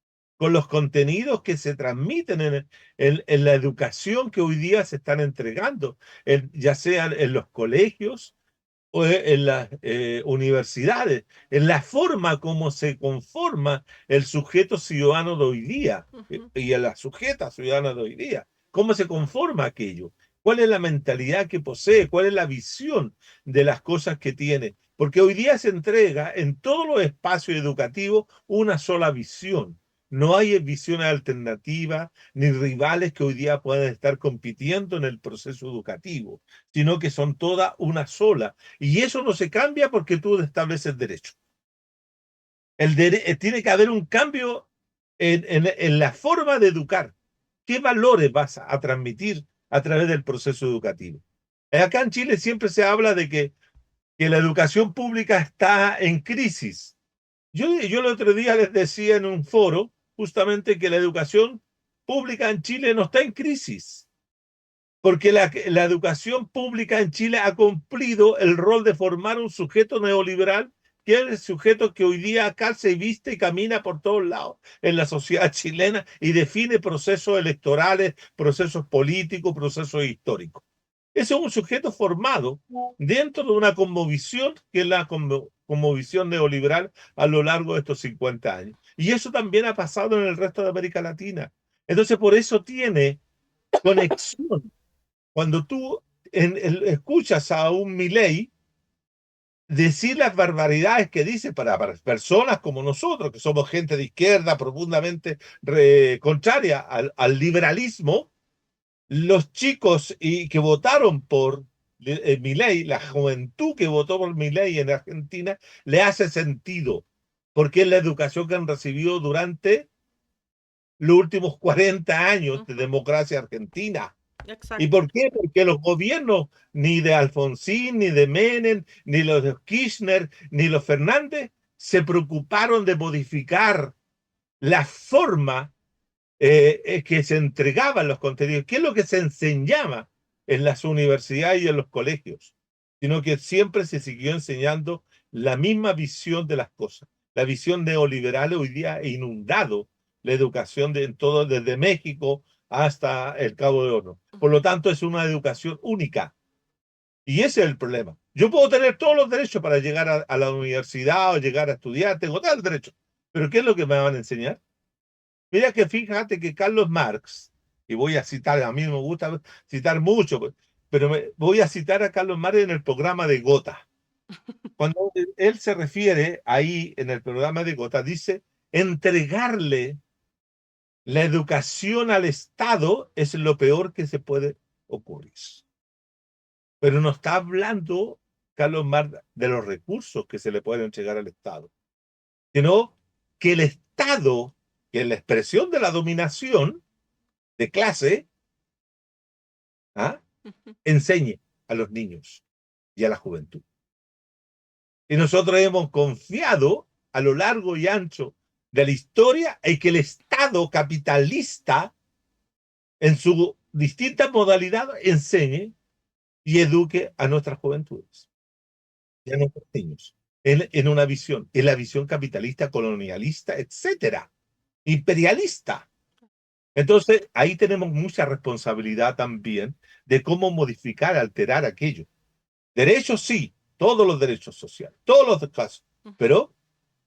que se transmiten en la educación que hoy día se están entregando, ya sean en los colegios o en las universidades, en la forma como se conforma el sujeto ciudadano de hoy día Ujú, y en la sujeta ciudadana de hoy día. ¿Cómo se conforma aquello? ¿Cuál es la mentalidad que posee? ¿Cuál es la visión de las cosas que tiene? Porque hoy día se entrega en todos los espacios educativos una sola visión. No hay visiones alternativas ni rivales que hoy día puedan estar compitiendo en el proceso educativo, sino que son todas una sola. Y eso no se cambia porque tú estableces derecho. Tiene que haber un cambio en la forma de educar. ¿Qué valores vas a transmitir a través del proceso educativo? Acá en Chile siempre se habla de que la educación pública está en crisis. Yo el otro día les decía en un foro justamente que la educación pública en Chile no está en crisis, porque la educación pública en Chile ha cumplido el rol de formar un sujeto neoliberal, que es el sujeto que hoy día calza y viste y camina por todos lados en la sociedad chilena y define procesos electorales, procesos políticos, procesos históricos. Ese es un sujeto formado dentro de una conmovisión que es la conmovisión neoliberal a lo largo de estos 50 años. Y eso también ha pasado en el resto de América Latina. Entonces, por eso tiene conexión cuando tú escuchas a un Milei decir las barbaridades que dice para personas como nosotros, que somos gente de izquierda profundamente contraria al liberalismo, los chicos que votaron por Milei, la juventud que votó por Milei en Argentina, le hace sentido, porque es la educación que han recibido durante los últimos 40 años de ujú, democracia argentina. ¿Y exacto. por qué? Porque los gobiernos, ni de Alfonsín, ni de Menem, ni los de Kirchner, ni los Fernández, se preocuparon de modificar la forma que se entregaban los contenidos, qué es lo que se enseñaba en las universidades y en los colegios, sino que siempre se siguió enseñando la misma visión de las cosas. La visión neoliberal hoy día ha inundado la educación en todo, desde México hasta el Cabo de Horno. Por lo Ujú, tanto, es una educación única. Y ese es el problema. Yo puedo tener todos los derechos para llegar a la universidad o llegar a estudiar, tengo todos los derechos. Pero ¿qué es lo que me van a enseñar? Mira que fíjate que Carlos Marx, y voy a citar, a mí me gusta citar mucho, pero voy a citar a Carlos Marx en el programa de Gotha. Cuando él se refiere ahí en el programa de Gotha, dice, entregarle la educación al Estado es lo peor que se puede ocurrir. Pero no está hablando Carlos Marx de los recursos que se le pueden entregar al Estado, sino que el Estado, que es la expresión de la dominación de clase, ¿ah? ujú, Enseñe a los niños y a la juventud. Y nosotros hemos confiado a lo largo y ancho de la historia en que el Estado capitalista, en su distinta modalidad, enseñe y eduque a nuestras juventudes y a nuestros niños en una visión, en la visión capitalista, colonialista, etcétera, imperialista. Entonces, ahí tenemos mucha responsabilidad también de cómo modificar, alterar aquello. Derechos sí, todos los derechos sociales, todos los casos, ujú. pero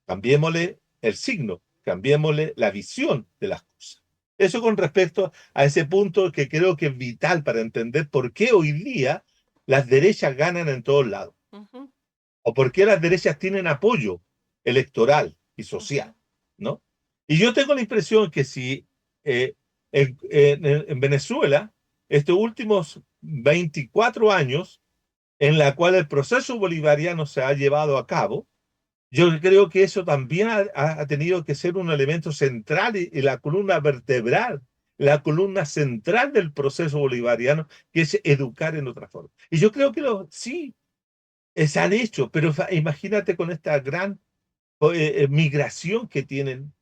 cambiémosle el signo, cambiémosle la visión de las cosas. Eso con respecto a ese punto que creo que es vital para entender por qué hoy día las derechas ganan en todos lados, Ujú, o por qué las derechas tienen apoyo electoral y ujú, social, ¿no? Y yo tengo la impresión que si eh, en Venezuela, estos últimos 24 años, en la cual el proceso bolivariano se ha llevado a cabo, yo creo que eso también ha tenido que ser un elemento central y la columna vertebral, la columna central del proceso bolivariano, que es educar en otra forma. Y yo creo que sí, se han hecho, pero imagínate con esta gran migración que tienen.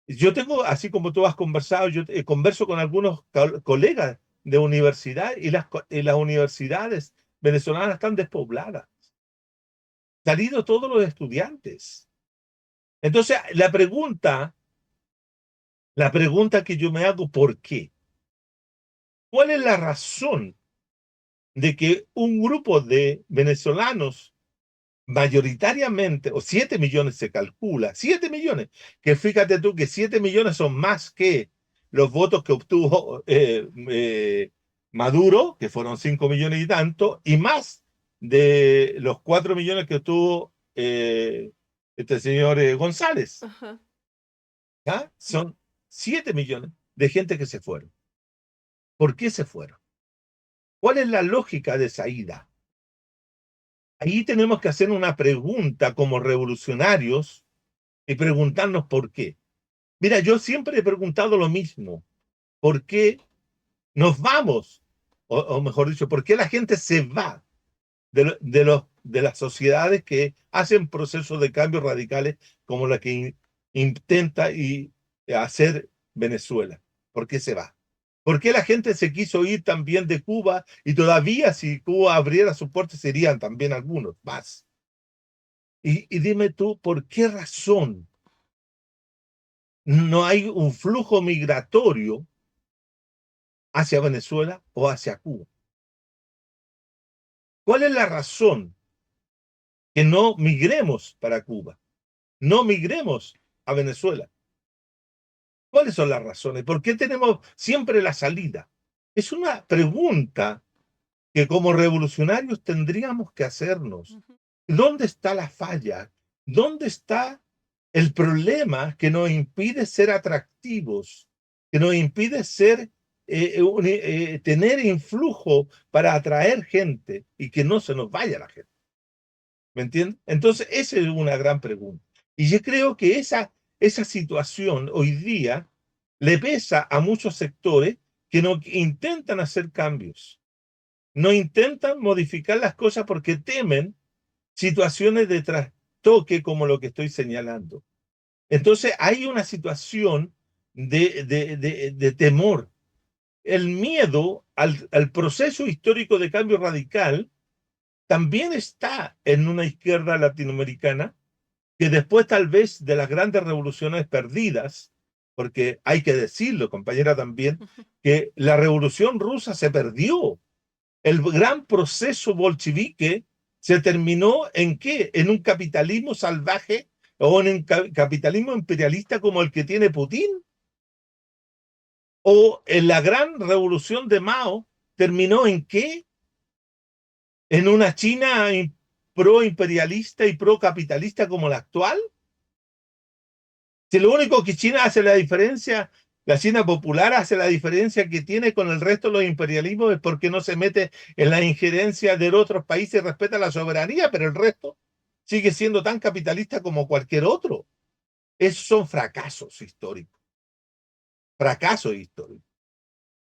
Yo tengo, así como tú has conversado, yo converso con algunos colegas de universidad y las universidades venezolanas están despobladas. Han salido todos los estudiantes. Entonces, la pregunta que yo me hago, ¿por qué? ¿Cuál es la razón de que un grupo de venezolanos mayoritariamente, o 7 millones se calcula, 7 millones, que fíjate tú que 7 millones son más que los votos que obtuvo Maduro, que fueron 5 millones y tanto, y más de los 4 millones que obtuvo este señor González? Ajá. ¿Ya? Son 7 millones de gente que se fueron. ¿Por qué se fueron? ¿Cuál es la lógica de esa ida? Ahí tenemos que hacer una pregunta como revolucionarios y preguntarnos por qué. Mira, yo siempre he preguntado lo mismo. ¿Por qué nos vamos? O mejor dicho, ¿por qué la gente se va de las sociedades que hacen procesos de cambios radicales como la que intenta hacer Venezuela? ¿Por qué se va? ¿Por qué la gente se quiso ir también de Cuba y todavía si Cuba abriera sus puertas serían también algunos más? Y dime tú, ¿por qué razón no hay un flujo migratorio hacia Venezuela o hacia Cuba? ¿Cuál es la razón que no migremos para Cuba? No migremos a Venezuela. ¿Cuáles son las razones? ¿Por qué tenemos siempre la salida? Es una pregunta que como revolucionarios tendríamos que hacernos. Ujú. ¿Dónde está la falla? ¿Dónde está el problema que nos impide ser atractivos, que nos impide tener influjo para atraer gente y que no se nos vaya la gente? ¿Me entiendes? Entonces, esa es una gran pregunta. Y yo creo que esa situación hoy día le pesa a muchos sectores que no intentan hacer cambios, no intentan modificar las cosas porque temen situaciones de trastoque como lo que estoy señalando. Entonces hay una situación de temor. El miedo al proceso histórico de cambio radical también está en una izquierda latinoamericana que después tal vez de las grandes revoluciones perdidas, porque hay que decirlo, compañera, también, que la revolución rusa se perdió. El gran proceso bolchevique se terminó ¿en qué? En un capitalismo salvaje o en un capitalismo imperialista como el que tiene Putin, o en la gran revolución de Mao terminó ¿en qué? En una China pro imperialista y pro capitalista como la actual. Si lo único que China hace la diferencia, la China popular hace la diferencia que tiene con el resto de los imperialismos es porque no se mete en la injerencia de otros países y respeta la soberanía, pero el resto sigue siendo tan capitalista como cualquier otro. Esos son fracasos históricos,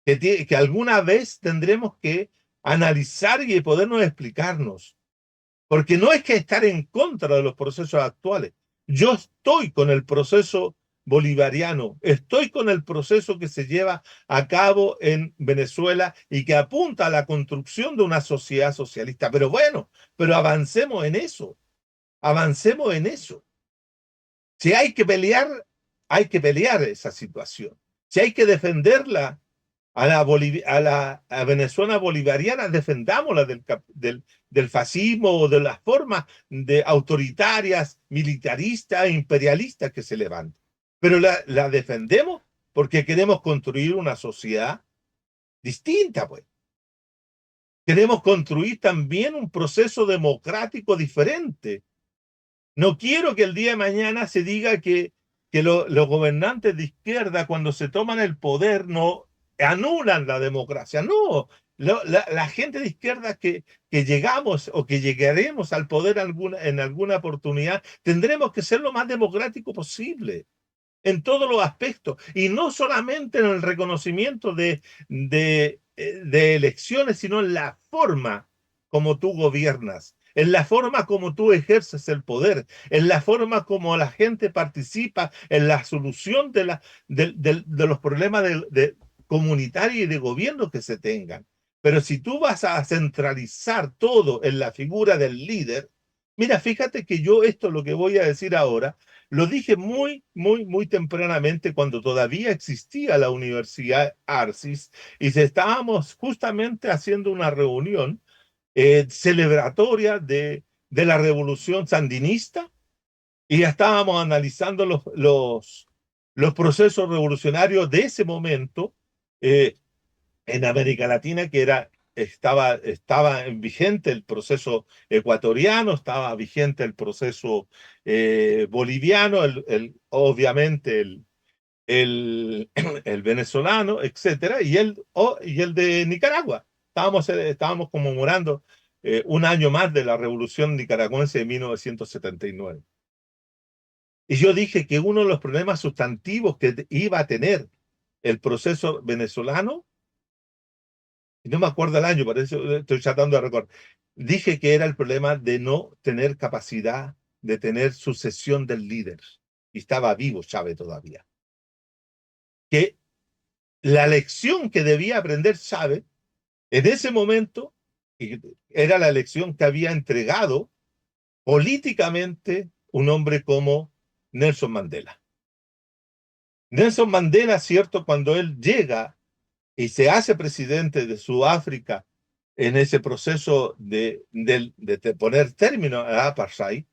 que alguna vez tendremos que analizar y podernos explicarnos. Porque no es que estar en contra de los procesos actuales. Yo estoy con el proceso bolivariano, estoy con el proceso que se lleva a cabo en Venezuela y que apunta a la construcción de una sociedad socialista. Pero bueno, pero avancemos en eso. Si hay que pelear esa situación. Si hay que defenderla a Venezuela bolivariana, defendámosla del fascismo o de las formas de autoritarias, militaristas, imperialistas que se levantan. Pero la defendemos porque queremos construir una sociedad distinta, pues. Queremos construir también un proceso democrático diferente. No quiero que el día de mañana se diga que los gobernantes de izquierda, cuando se toman el poder, no anulan la democracia. No, la gente de izquierda que llegamos o que llegaremos al poder en alguna oportunidad, tendremos que ser lo más democrático posible en todos los aspectos y no solamente en el reconocimiento de elecciones, sino en la forma como tú gobiernas, en la forma como tú ejerces el poder, en la forma como la gente participa en la solución de los problemas comunitarios y de gobierno que se tengan. Pero si tú vas a centralizar todo en la figura del líder, mira, fíjate que yo esto lo que voy a decir ahora, lo dije muy tempranamente cuando todavía existía la Universidad Arcis y estábamos justamente haciendo una reunión celebratoria de la revolución sandinista y ya estábamos analizando los procesos revolucionarios de ese momento eh, en América Latina, estaba vigente el proceso ecuatoriano, estaba vigente el proceso boliviano, obviamente el venezolano, etcétera, y el de Nicaragua. Estábamos conmemorando un año más de la revolución nicaragüense de 1979. Y yo dije que uno de los problemas sustantivos que iba a tener el proceso venezolano, y no me acuerdo el año, por eso estoy tratando de recordar, dije que era el problema de no tener capacidad de tener sucesión del líder. Y estaba vivo Chávez todavía. Que la lección que debía aprender Chávez en ese momento era la lección que había entregado políticamente un hombre como Nelson Mandela. Nelson Mandela, cierto, cuando él llega y se hace presidente de Sudáfrica en ese proceso de poner término a apartheid,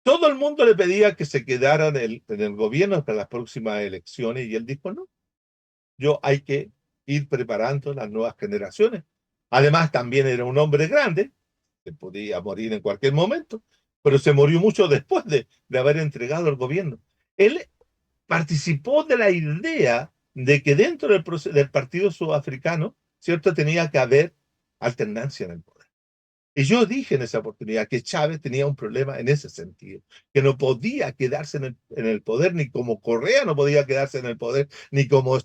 todo el mundo le pedía que se quedara en el gobierno para las próximas elecciones y él dijo, no, hay que ir preparando las nuevas generaciones. Además, también era un hombre grande, que podía morir en cualquier momento, pero se murió mucho después de haber entregado el gobierno. Él participó de la idea de que dentro del partido sudafricano, ¿cierto?, tenía que haber alternancia en el poder. Y yo dije en esa oportunidad que Chávez tenía un problema en ese sentido, que no podía quedarse en el poder, ni como Correa no podía quedarse en el poder, ni como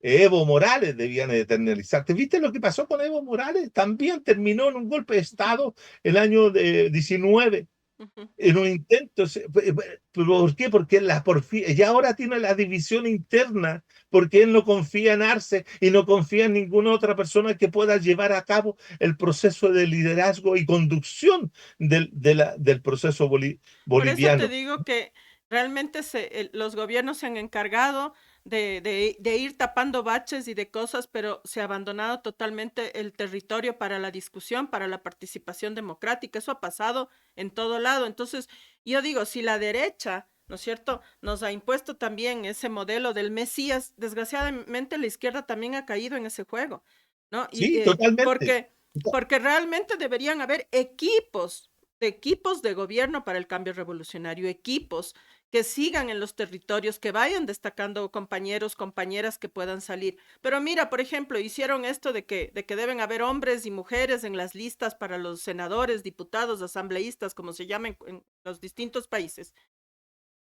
Evo Morales debían eternalizarse. ¿Viste lo que pasó con Evo Morales? También terminó en un golpe de Estado el año 19 Ujú. en un intento. ¿Por qué? Porque ya ahora tiene la división interna, porque él no confía en Arce y no confía en ninguna otra persona que pueda llevar a cabo el proceso de liderazgo y conducción del proceso Por eso te boliviano. digo que realmente los gobiernos se han encargado de ir tapando baches y de cosas, pero se ha abandonado totalmente el territorio para la discusión, para la participación democrática. Eso ha pasado en todo lado. Entonces, yo digo, si la derecha, ¿no es cierto?, nos ha impuesto también ese modelo del Mesías, desgraciadamente la izquierda también ha caído en ese juego, ¿no? Sí, totalmente. Porque realmente deberían haber equipos de gobierno para el cambio revolucionario, equipos que sigan en los territorios, que vayan destacando compañeros, compañeras que puedan salir. Pero mira, por ejemplo, hicieron esto de que deben haber hombres y mujeres en las listas para los senadores, diputados, asambleístas, como se llaman en los distintos países.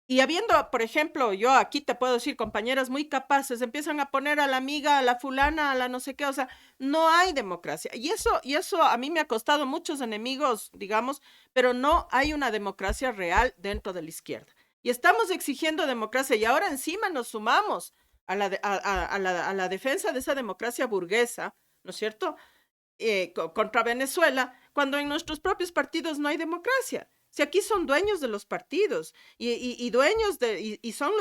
Y habiendo, por ejemplo, yo aquí te puedo decir, compañeras muy capaces, empiezan a poner a la amiga, a la fulana, a la no sé qué, o sea, no hay democracia. Y eso a mí me ha costado muchos enemigos, digamos, pero no hay una democracia real dentro de la izquierda. Y estamos exigiendo democracia y ahora encima nos sumamos a la defensa de esa democracia burguesa, ¿no es cierto? Contra Venezuela, cuando en nuestros propios partidos no hay democracia. Si aquí son dueños de los partidos y dueños y son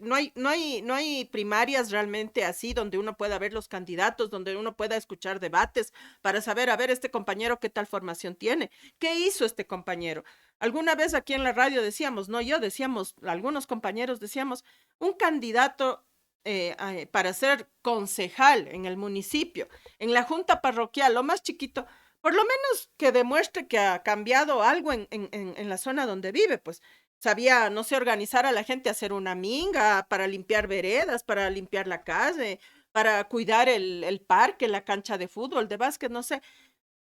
no hay primarias realmente así donde uno pueda ver los candidatos, donde uno pueda escuchar debates para saber, a ver, este compañero qué tal formación tiene, qué hizo este compañero. Alguna vez aquí en la radio decíamos, no yo, decíamos, algunos compañeros decíamos, un candidato para ser concejal en el municipio, en la junta parroquial, lo más chiquito, por lo menos que demuestre que ha cambiado algo en la zona donde vive, pues sabía, no sé, organizar a la gente, hacer una minga para limpiar veredas, para limpiar la calle, para cuidar el parque, la cancha de fútbol, de básquet, no sé,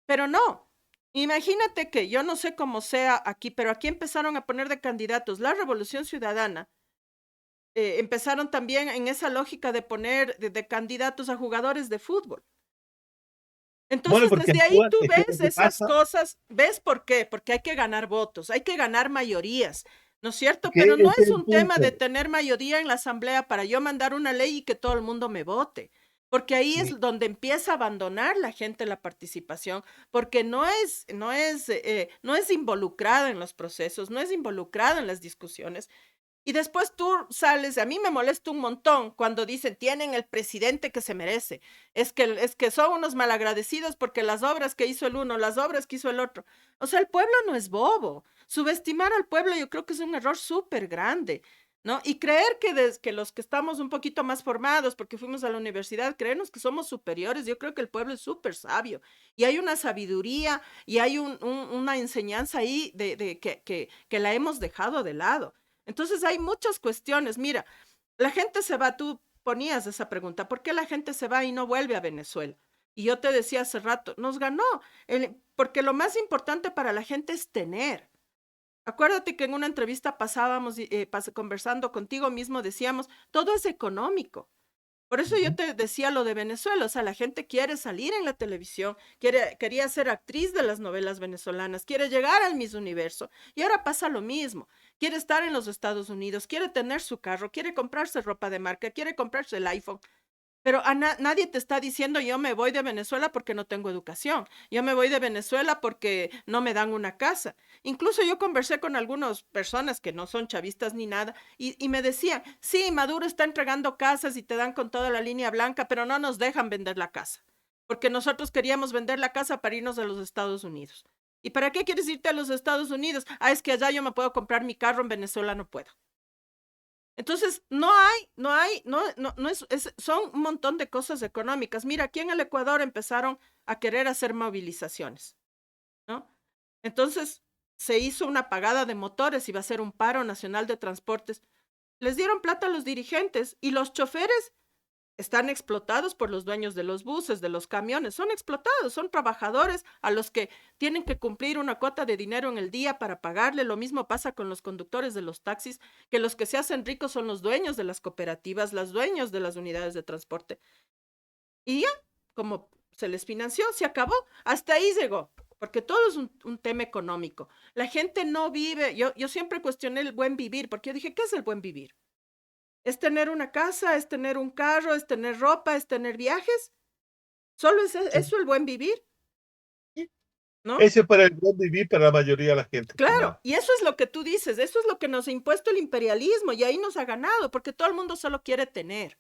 pero no. Imagínate que yo no sé cómo sea aquí, pero aquí empezaron a poner de candidatos la Revolución Ciudadana. Empezaron también en esa lógica de poner de candidatos a jugadores de fútbol. Bueno, Entonces, porque desde ahí tú es que lo ves que esas pasa, cosas, ¿ves por qué? Porque hay que ganar votos, hay que ganar mayorías, ¿no es cierto? que Pero no ese es es el un tema de punto. tener mayoría en la asamblea para yo mandar una ley y que todo el mundo me vote, porque ahí Sí. es donde empieza a abandonar la gente la participación, porque no es involucrada en los procesos, no es involucrada en las discusiones, y después tú sales, a mí me molesta un montón cuando dicen, tienen el presidente que se merece. Es que son unos malagradecidos porque las obras que hizo el uno, las obras que hizo el otro. O sea, el pueblo no es bobo. Subestimar al pueblo yo creo que es un error súper grande, ¿no? Y creer que los que estamos un poquito más formados porque fuimos a la universidad, creernos que somos superiores, yo creo que el pueblo es súper sabio. Y hay una sabiduría y hay una enseñanza ahí que la hemos dejado de lado. Entonces hay muchas cuestiones. Mira, la gente se va, tú ponías esa pregunta, ¿por qué la gente se va y no vuelve a Venezuela? Y yo te decía hace rato, nos ganó, porque lo más importante para la gente es tener. Acuérdate que en una entrevista pasábamos, conversando contigo mismo, decíamos, todo es económico. Por eso yo Ujú. te decía lo de Venezuela, o sea, la gente quiere salir en la televisión, quería ser actriz de las novelas venezolanas, quiere llegar al Miss Universo, y ahora pasa lo mismo, quiere estar en los Estados Unidos, quiere tener su carro, quiere comprarse ropa de marca, quiere comprarse el iPhone, pero nadie te está diciendo yo me voy de Venezuela porque no tengo educación, yo me voy de Venezuela porque no me dan una casa. Incluso yo conversé con algunas personas que no son chavistas ni nada y me decían, sí, Maduro está entregando casas y te dan con toda la línea blanca, pero no nos dejan vender la casa, porque nosotros queríamos vender la casa para irnos a los Estados Unidos. ¿Y para qué quieres irte a los Estados Unidos? Ah, es que allá yo me puedo comprar mi carro, en Venezuela no puedo. Entonces, son un montón de cosas económicas. Mira, aquí en el Ecuador empezaron a querer hacer movilizaciones, ¿no? Entonces, se hizo una apagada de motores, iba a ser un paro nacional de transportes. Les dieron plata a los dirigentes y los choferes están explotados por los dueños de los buses, de los camiones, son explotados, son trabajadores a los que tienen que cumplir una cuota de dinero en el día para pagarle. Lo mismo pasa con los conductores de los taxis, que los que se hacen ricos son los dueños de las cooperativas, los dueños de las unidades de transporte. Y ya, como se les financió, se acabó, hasta ahí llegó, porque todo es un tema económico. La gente no vive, yo siempre cuestioné el buen vivir, porque yo dije, ¿qué es el buen vivir? ¿Es tener una casa? ¿Es tener un carro? ¿Es tener ropa? ¿Es tener viajes? ¿Solo es Sí. eso el buen vivir? ¿No? Ese es para el buen vivir para la mayoría de la gente, nomás. Claro, y eso es lo que tú dices, eso es lo que nos ha impuesto el imperialismo y ahí nos ha ganado, porque todo el mundo solo quiere tener,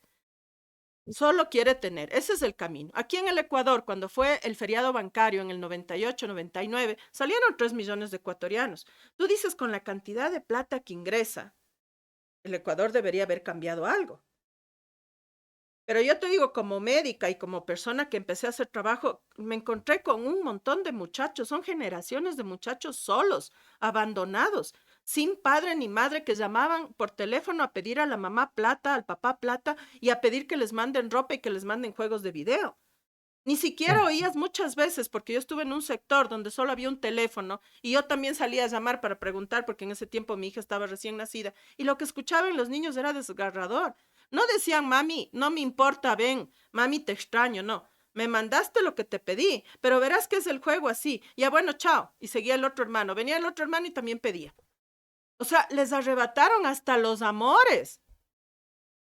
ese es el camino. Aquí en el Ecuador, cuando fue el feriado bancario en el 98, 99, salieron 3 millones de ecuatorianos. Tú dices, con la cantidad de plata que ingresa, el Ecuador debería haber cambiado algo. Pero yo te digo, como médica y como persona que empecé a hacer trabajo, me encontré con un montón de muchachos, son generaciones de muchachos solos, abandonados, sin padre ni madre, que llamaban por teléfono a pedir a la mamá plata, al papá plata y a pedir que les manden ropa y que les manden juegos de video. Ni siquiera oías muchas veces, porque yo estuve en un sector donde solo había un teléfono y yo también salía a llamar para preguntar, porque en ese tiempo mi hija estaba recién nacida, y lo que escuchaban los niños era desgarrador. No decían, mami, no me importa, ven, mami, te extraño, no. Me mandaste lo que te pedí, pero verás que es el juego así. Ya bueno, chao. Y seguía el otro hermano. Venía el otro hermano y también pedía. O sea, les arrebataron hasta los amores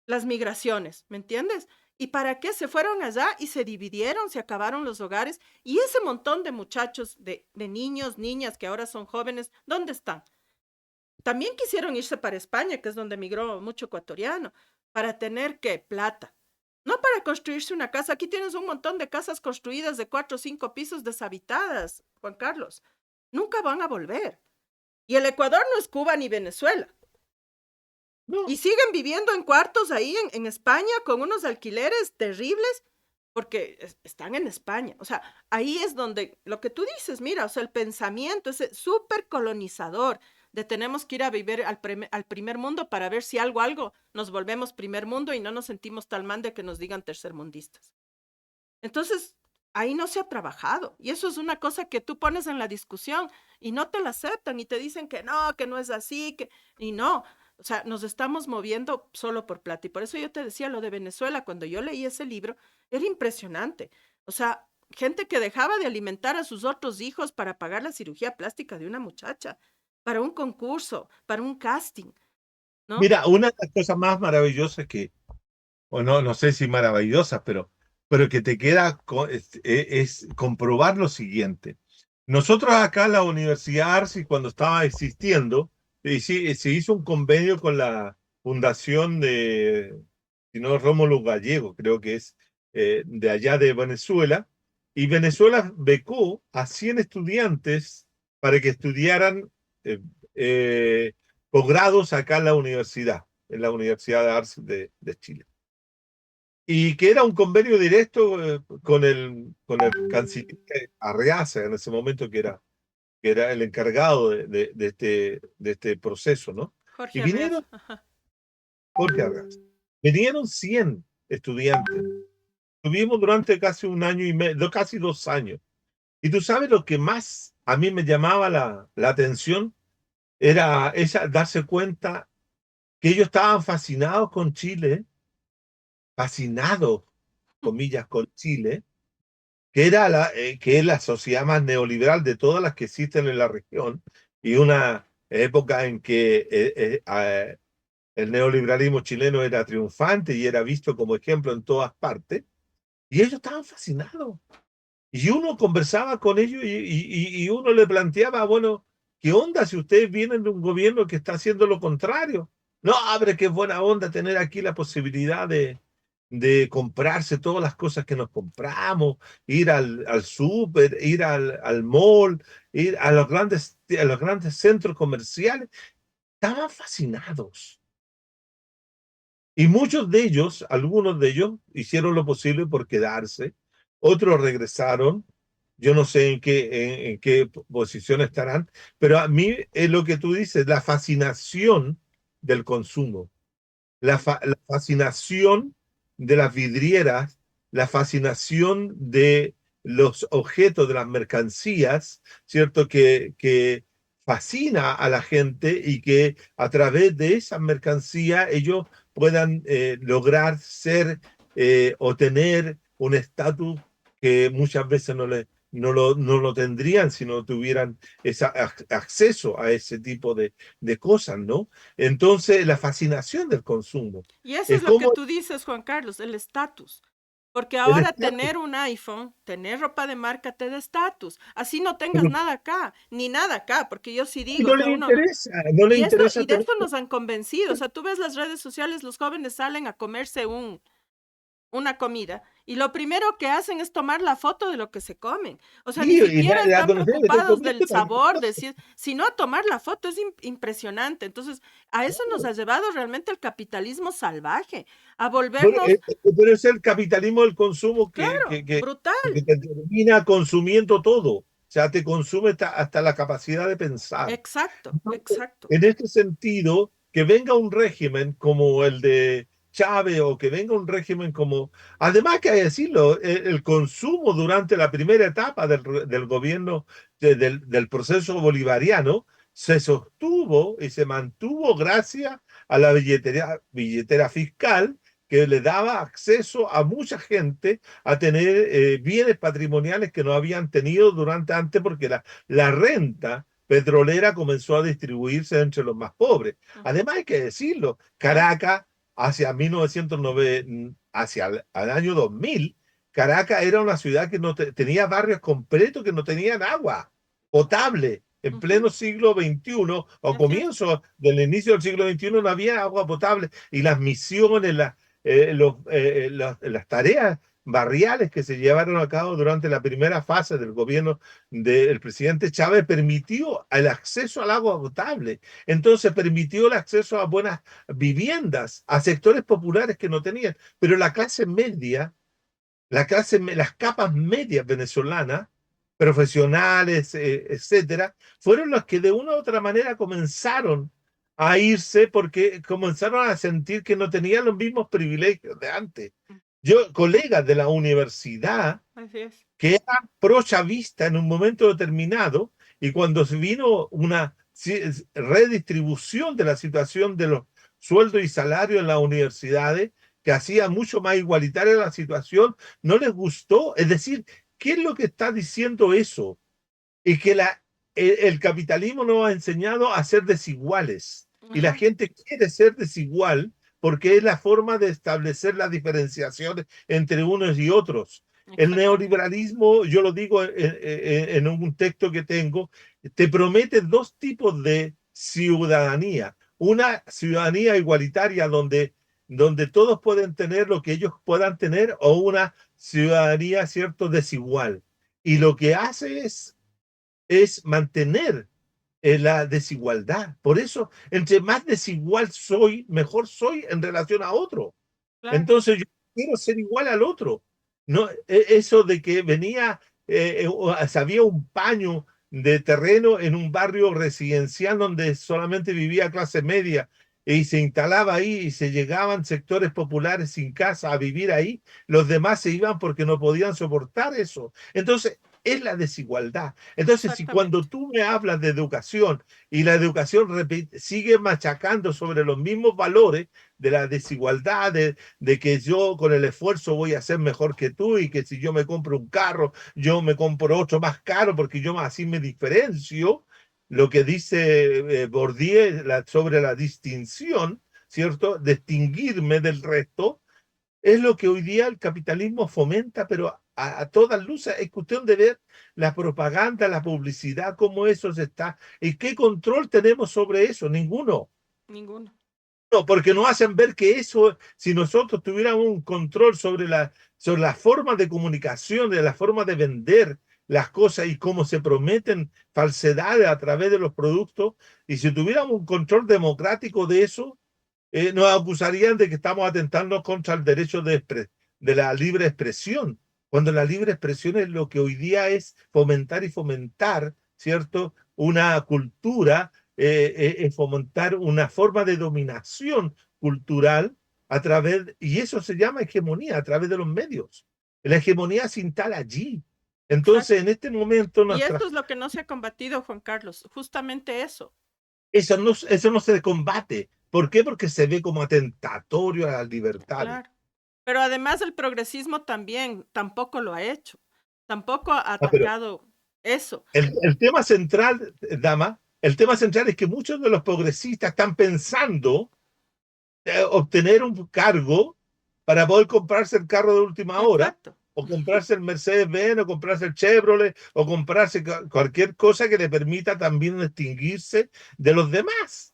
las migraciones, ¿me entiendes? ¿Y para qué se fueron allá y se dividieron, se acabaron los hogares? Y ese montón de muchachos, de niños, niñas que ahora son jóvenes, ¿dónde están? También quisieron irse para España, que es donde migró mucho ecuatoriano, para tener qué, plata. No para construirse una casa. Aquí tienes un montón de casas construidas de 4 o 5 pisos deshabitadas, Juan Carlos. Nunca van a volver. Y el Ecuador no es Cuba ni Venezuela. Y No, siguen viviendo en cuartos ahí en España con unos alquileres terribles porque están en España. O sea, ahí es donde lo que tú dices, mira, o sea, el pensamiento ese súper colonizador de tenemos que ir a vivir al primer mundo para ver si algo nos volvemos primer mundo y no nos sentimos tal mal de que nos digan tercermundistas. Entonces, ahí no se ha trabajado. Y eso es una cosa que tú pones en la discusión y no te la aceptan y te dicen que no es así, y no. O sea, nos estamos moviendo solo por plata. Y por eso yo te decía lo de Venezuela, cuando yo leí ese libro, era impresionante. O sea, gente que dejaba de alimentar a sus otros hijos para pagar la cirugía plástica de una muchacha, para un concurso, para un casting, ¿no? Mira, una de las cosas más maravillosas que, o no, no sé si maravillosas, pero que te queda es comprobar lo siguiente. Nosotros acá en la Universidad Arci, cuando estaba existiendo, se hizo un convenio con la fundación de, si no, Rómulo Gallego, creo que es de allá de Venezuela, y Venezuela becó a 100 estudiantes para que estudiaran eh, eh, posgrados acá en la Universidad de Arce de Chile. Y que era un convenio directo con el canciller Arreaza en ese momento, que era el encargado de este proceso, ¿no? Y Jorge vinieron, Arreaza. Ajá. Jorge Arreaza, vinieron 100 estudiantes. Tuvimos durante casi un año y medio, casi 2 años. Y tú sabes lo que más a mí me llamaba la atención era darse cuenta que ellos estaban fascinados con Chile, fascinados, comillas, con Chile, que es la sociedad más neoliberal de todas las que existen en la región, y una época en que el neoliberalismo chileno era triunfante y era visto como ejemplo en todas partes, y ellos estaban fascinados. Y uno conversaba con ellos y uno le planteaba, bueno, ¿qué onda si ustedes vienen de un gobierno que está haciendo lo contrario? No, abre, qué buena onda tener aquí la posibilidad de comprarse todas las cosas que nos compramos, ir al súper, ir al mall, ir a los grandes centros comerciales. Estaban fascinados. Y muchos de ellos, algunos de ellos, hicieron lo posible por quedarse, otros regresaron. Yo no sé en qué posición estarán, pero a mí es lo que tú dices, la fascinación del consumo, la fascinación de las vidrieras, la fascinación de los objetos, de las mercancías, ¿cierto? Que fascina a la gente y que a través de esas mercancías ellos puedan lograr ser o tener un estatus que muchas veces no lo tendrían si no tuvieran acceso a ese tipo de cosas, ¿no? Entonces, la fascinación del consumo. Y eso es Es lo que como tú dices, Juan Carlos, el estatus. Porque el ahora estatus. tener un iPhone, tener ropa de marca te da estatus. Así no tengas nada acá, ni nada acá, porque yo sí digo, o No sea, le uno, interesa, no le interesa y de tener. esto nos han convencido. O sea, tú ves las redes sociales, los jóvenes salen a comerse una comida y lo primero que hacen es tomar la foto de lo que se comen. O sea, ni Y siquiera la están adolescencia está preocupados comiendo del cualquier sabor, cosa. sino a tomar la foto. Es impresionante. Entonces, a eso nos ha llevado realmente el capitalismo salvaje, a Bueno, volvernos, pero es el capitalismo del consumo claro, brutal. que te termina consumiendo todo. O sea, te consume hasta la capacidad de pensar. Exacto, Entonces, exacto. en este sentido, que venga un régimen como el de Chávez o que venga un régimen como, además que hay que decirlo, el consumo durante la primera etapa del gobierno, del proceso bolivariano, se sostuvo y se mantuvo gracias a la billetera fiscal que le daba acceso a mucha gente a tener bienes patrimoniales que no habían tenido durante antes porque la renta petrolera comenzó a distribuirse entre los más pobres. Ujú. Además, hay que decirlo, Caracas, hacia 1909, hacia el año 2000, Caracas era una ciudad que no tenía barrios completos que no tenían agua potable. En Ujú. pleno siglo XXI, o Así es. comienzo del inicio del siglo XXI, no había agua potable. Y las misiones, las tareas barriales que se llevaron a cabo durante la primera fase del gobierno del presidente Chávez permitió el acceso al agua potable. Entonces permitió el acceso a buenas viviendas, a sectores populares que no tenían. Pero la clase media, las capas medias venezolanas, profesionales, etcétera, fueron los que de una u otra manera comenzaron a irse porque comenzaron a sentir que no tenían los mismos privilegios de antes. Yo, colegas de la universidad, Así es. que era pro-chavista en un momento determinado, y cuando se vino una redistribución de la situación de los sueldos y salarios en las universidades, que hacía mucho más igualitaria la situación, no les gustó. Es decir, ¿qué es lo que está diciendo eso? Y que el capitalismo nos ha enseñado a ser desiguales. Y la Ajá, gente quiere ser desigual porque es la forma de establecer las diferenciaciones entre unos y otros. El exactamente. neoliberalismo, yo lo digo en un texto que tengo, te promete dos tipos de ciudadanía. Una ciudadanía igualitaria donde todos pueden tener lo que ellos puedan tener, o una ciudadanía, ¿cierto?, desigual. Y lo que hace es mantener la desigualdad. Por eso, entre más desigual soy, mejor soy en relación a otro. Claro, Entonces yo quiero ser igual al otro. No, eso de que venía, había un paño de terreno en un barrio residencial donde solamente vivía clase media y se instalaba ahí y se llegaban sectores populares sin casa a vivir ahí, los demás se iban porque no podían soportar eso. Entonces, es la desigualdad. Entonces, si cuando exactamente. tú me hablas de educación y la educación sigue machacando sobre los mismos valores de la desigualdad, de que yo con el esfuerzo voy a ser mejor que tú y que si yo me compro un carro, yo me compro otro más caro porque yo así me diferencio, lo que dice Bourdieu sobre la distinción, ¿cierto? Distinguirme del resto, es lo que hoy día el capitalismo fomenta, pero a todas luces es cuestión de ver la propaganda, la publicidad, cómo eso se está, y qué control tenemos sobre eso, ninguno. Ninguno. No, porque nos hacen ver que eso, si nosotros tuviéramos un control sobre la forma de comunicación, de la forma de vender las cosas y cómo se prometen falsedades a través de los productos, y si tuviéramos un control democrático de eso, nos acusarían de que estamos atentando contra el derecho de la libre expresión, cuando la libre expresión es lo que hoy día es fomentar y fomentar, ¿cierto? Una cultura, es fomentar una forma de dominación cultural a través, y eso se llama hegemonía, a través de los medios. La hegemonía se instala allí. Entonces, Exacto. en este momento, Y esto es lo que no se ha combatido, Juan Carlos, justamente eso. eso no se combate. ¿Por qué? Porque se ve como atentatorio a las libertades. Claro. Pero además el progresismo también tampoco lo ha hecho. Tampoco ha Ah, pero atacado eso. el tema central, dama, el tema central es que muchos de los progresistas están pensando obtener un cargo para poder comprarse el carro de última hora, Exacto. o comprarse el Mercedes-Benz, o comprarse el Chevrolet, o comprarse cualquier cosa que le permita también distinguirse de los demás,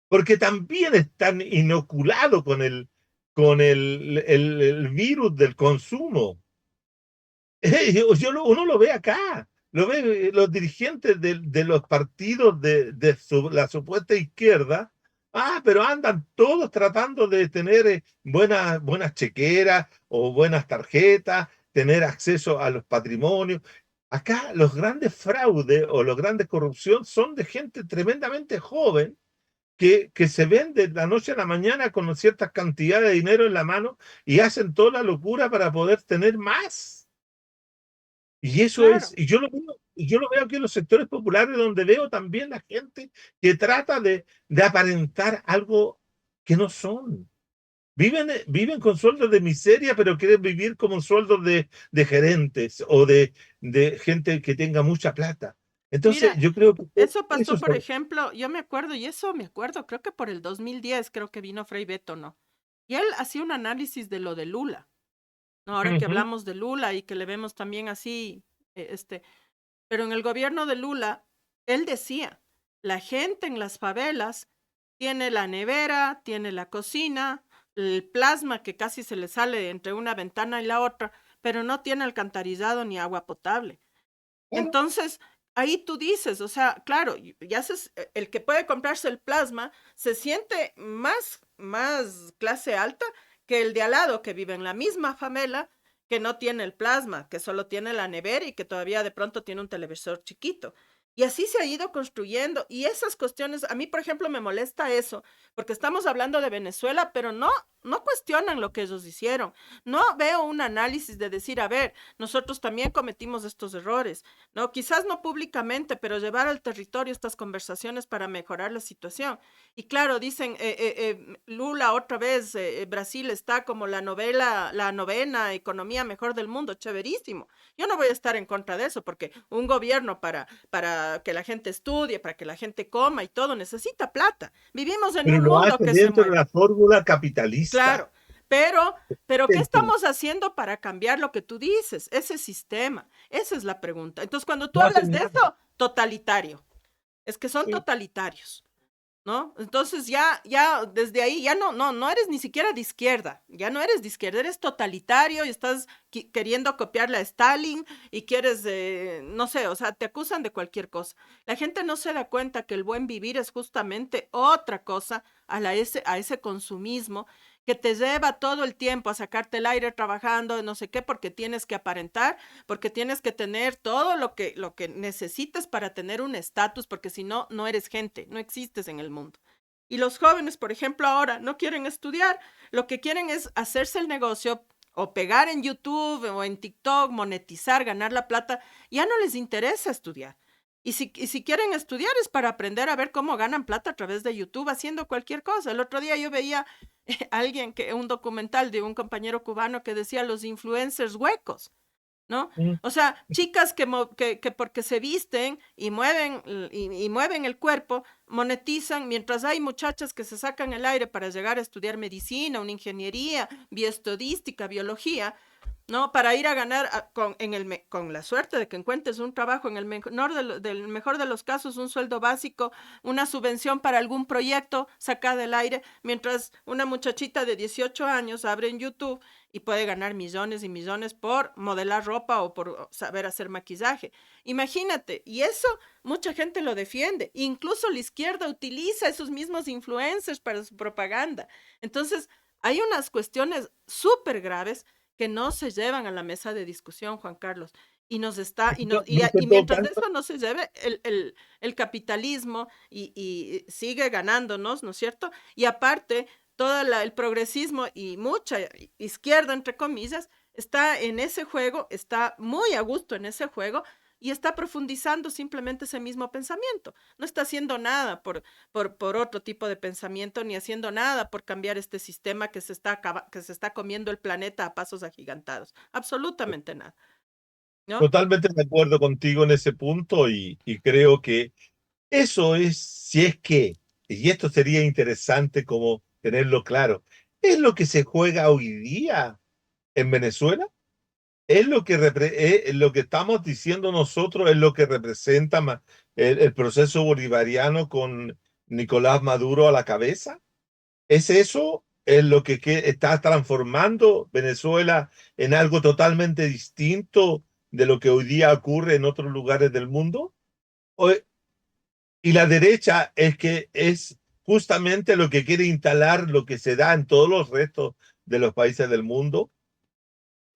porque también están inoculados con el virus del consumo. Uno lo ve acá, lo ve los dirigentes de los partidos de la supuesta izquierda. Pero andan todos tratando de tener buenas chequeras o buenas tarjetas, tener acceso a los patrimonios. Acá los grandes fraudes o los grandes corrupción son de gente tremendamente joven que se ven de la noche a la mañana con ciertas cantidades de dinero en la mano y hacen toda la locura para poder tener más. Y eso es, Claro. y yo lo veo aquí en los sectores populares, donde veo también la gente que trata de aparentar algo que no son. Viven con sueldos de miseria, pero quieren vivir como sueldos de gerentes o de gente que tenga mucha plata. Entonces, Mira, yo creo que eso eso pasó, por ejemplo, yo me acuerdo, y eso me acuerdo, creo que por el 2010, creo que vino Frei Beto, ¿no? Y él hacía un análisis de lo de Lula, ¿no? Ahora que Ujú. hablamos de Lula y que le vemos también así, pero en el gobierno de Lula, él decía, la gente en las favelas tiene la nevera, tiene la cocina, el plasma que casi se le sale entre una ventana y la otra, pero no tiene alcantarillado ni agua potable. Claro. Entonces, ahí tú dices, o sea, claro, ya el que puede comprarse el plasma se siente más clase alta que el de al lado que vive en la misma favela, que no tiene el plasma, que solo tiene la nevera y que todavía de pronto tiene un televisor chiquito. Y así se ha ido construyendo. Y esas cuestiones, a mí, por ejemplo, me molesta eso, porque estamos hablando de Venezuela, pero no cuestionan lo que ellos hicieron. No veo un análisis de decir, a ver, nosotros también cometimos estos errores, ¿no? Quizás no públicamente, pero llevar al territorio estas conversaciones para mejorar la situación. Y claro, dicen, Lula otra vez, Brasil está como la novena economía mejor del mundo, chéverísimo. Yo no voy a estar en contra de eso, porque un gobierno para que la gente estudie, para que la gente coma y todo, necesita plata. Vivimos en Pero un lo mundo hace que se dentro de mueve. la fórmula capitalista. Claro, pero ¿qué Dentro. estamos haciendo para cambiar lo que tú dices? Ese sistema, esa es la pregunta. Entonces, cuando tú No hablas hacen de nada. eso, totalitario, es que son Sí. totalitarios. ¿No? Entonces ya desde ahí ya no eres ni siquiera de izquierda, ya no eres de izquierda, eres totalitario y estás queriendo copiarle a Stalin y quieres, no sé, o sea, te acusan de cualquier cosa. La gente no se da cuenta que el buen vivir es justamente otra cosa a ese consumismo que te lleva todo el tiempo a sacarte el aire trabajando, no sé qué, porque tienes que aparentar, porque tienes que tener todo lo que necesitas para tener un estatus, porque si no, no eres gente, no existes en el mundo. Y los jóvenes, por ejemplo, ahora no quieren estudiar, lo que quieren es hacerse el negocio o pegar en YouTube o en TikTok, monetizar, ganar la plata, ya no les interesa estudiar. Y si quieren estudiar es para aprender a ver cómo ganan plata a través de YouTube haciendo cualquier cosa. El otro día yo veía un documental de un compañero cubano que decía los influencers huecos. ¿No? Mm. O sea, chicas que porque se visten y mueven el cuerpo, monetizan, mientras hay muchachas que se sacan el aire para llegar a estudiar medicina, una ingeniería, bioestadística, biología, ¿no? Para ir a ganar con la suerte de que encuentres un trabajo en el del mejor de los casos, un sueldo básico, una subvención para algún proyecto sacada del aire, mientras una muchachita de 18 años abre en YouTube y puede ganar millones y millones por modelar ropa o por saber hacer maquillaje. Imagínate, y eso mucha gente lo defiende, incluso la izquierda utiliza esos mismos influencers para su propaganda. Entonces, hay unas cuestiones súper graves que no se llevan a la mesa de discusión, Juan Carlos. Y nos está, No, no se y mientras de tocan. eso no se lleve el capitalismo y sigue ganándonos, ¿no es cierto? Y aparte, todo el progresismo y mucha izquierda, entre comillas, está en ese juego, está muy a gusto en ese juego y está profundizando simplemente ese mismo pensamiento. No está haciendo nada por otro tipo de pensamiento, ni haciendo nada por cambiar este sistema que se está comiendo el planeta a pasos agigantados. Absolutamente nada, ¿no? Totalmente de acuerdo contigo en ese punto y creo que eso es, si es que, y esto sería interesante como tenerlo claro, ¿es lo que se juega hoy día en Venezuela? ¿Es lo que estamos diciendo nosotros, es lo que representa el proceso bolivariano con Nicolás Maduro a la cabeza? ¿Es eso lo que está transformando Venezuela en algo totalmente distinto de lo que hoy día ocurre en otros lugares del mundo? ¿O, y la derecha es que es justamente lo que quiere instalar lo que se da en todos los restos de los países del mundo?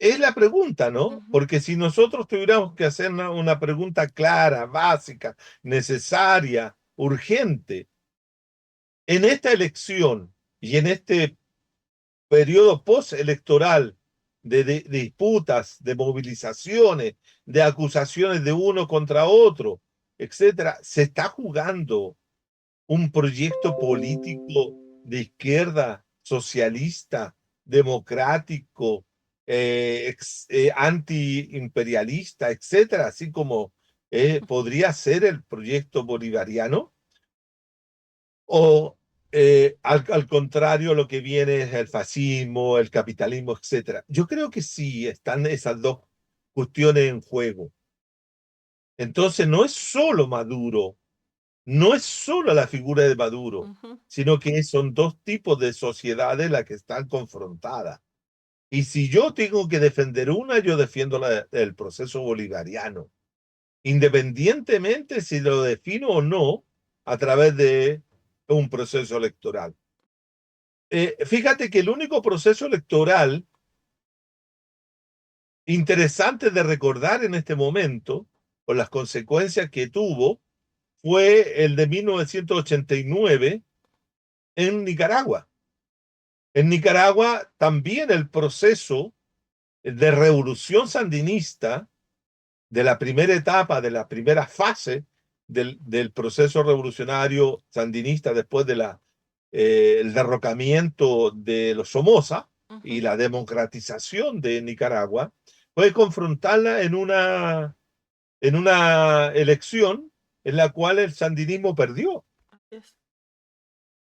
Es la pregunta, ¿no? Ujú, Porque si nosotros tuviéramos que hacer una pregunta clara, básica, necesaria, urgente, en esta elección y en este periodo postelectoral de disputas, de movilizaciones, de acusaciones de uno contra otro, etcétera, se está jugando un proyecto político de izquierda, socialista, democrático, antiimperialista, etcétera, así como ujú. podría ser el proyecto bolivariano, o al contrario, lo que viene es el fascismo, el capitalismo, etcétera. Yo creo que sí están esas dos cuestiones en juego. Entonces, no es solo Maduro, no es solo la figura de Maduro, Ujú. sino que son dos tipos de sociedades las que están confrontadas. Y si yo tengo que defender una, yo defiendo el proceso bolivariano, independientemente si lo defino o no a través de un proceso electoral. Fíjate que el único proceso electoral interesante de recordar en este momento, por las consecuencias que tuvo, fue el de 1989 en Nicaragua. En Nicaragua también el proceso de revolución sandinista de la primera etapa, de la primera fase del proceso revolucionario sandinista después de el derrocamiento de los Somoza y la democratización de Nicaragua, fue confrontarla en una elección en la cual el sandinismo perdió. Yes.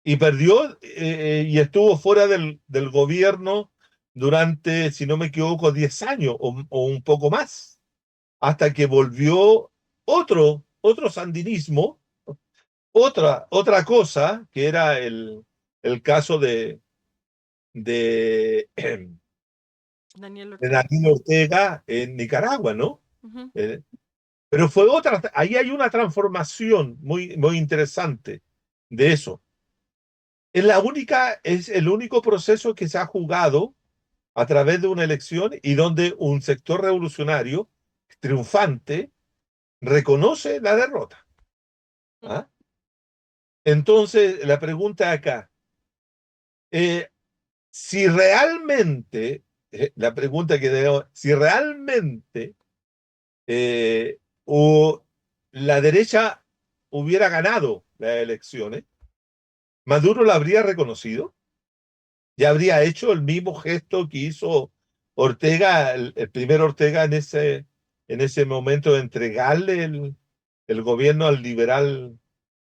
Y perdió y estuvo fuera del gobierno durante, si no me equivoco, 10 años o un poco más, hasta que volvió otro sandinismo, otra cosa, que era el caso de, Daniel de Ortega. Daniel Ortega en Nicaragua, ¿no? Ujú. Eh, pero fue otra, ahí hay una transformación muy interesante de eso. Es el único proceso que se ha jugado a través de una elección y donde un sector revolucionario triunfante reconoce la derrota. ¿Ah? Entonces, la pregunta acá, eh, si realmente, la pregunta que tenemos, si realmente o la derecha hubiera ganado las elecciones, ¿Maduro la habría reconocido? ¿Ya habría hecho el mismo gesto que hizo Ortega, el primer Ortega en ese momento de entregarle el gobierno al liberal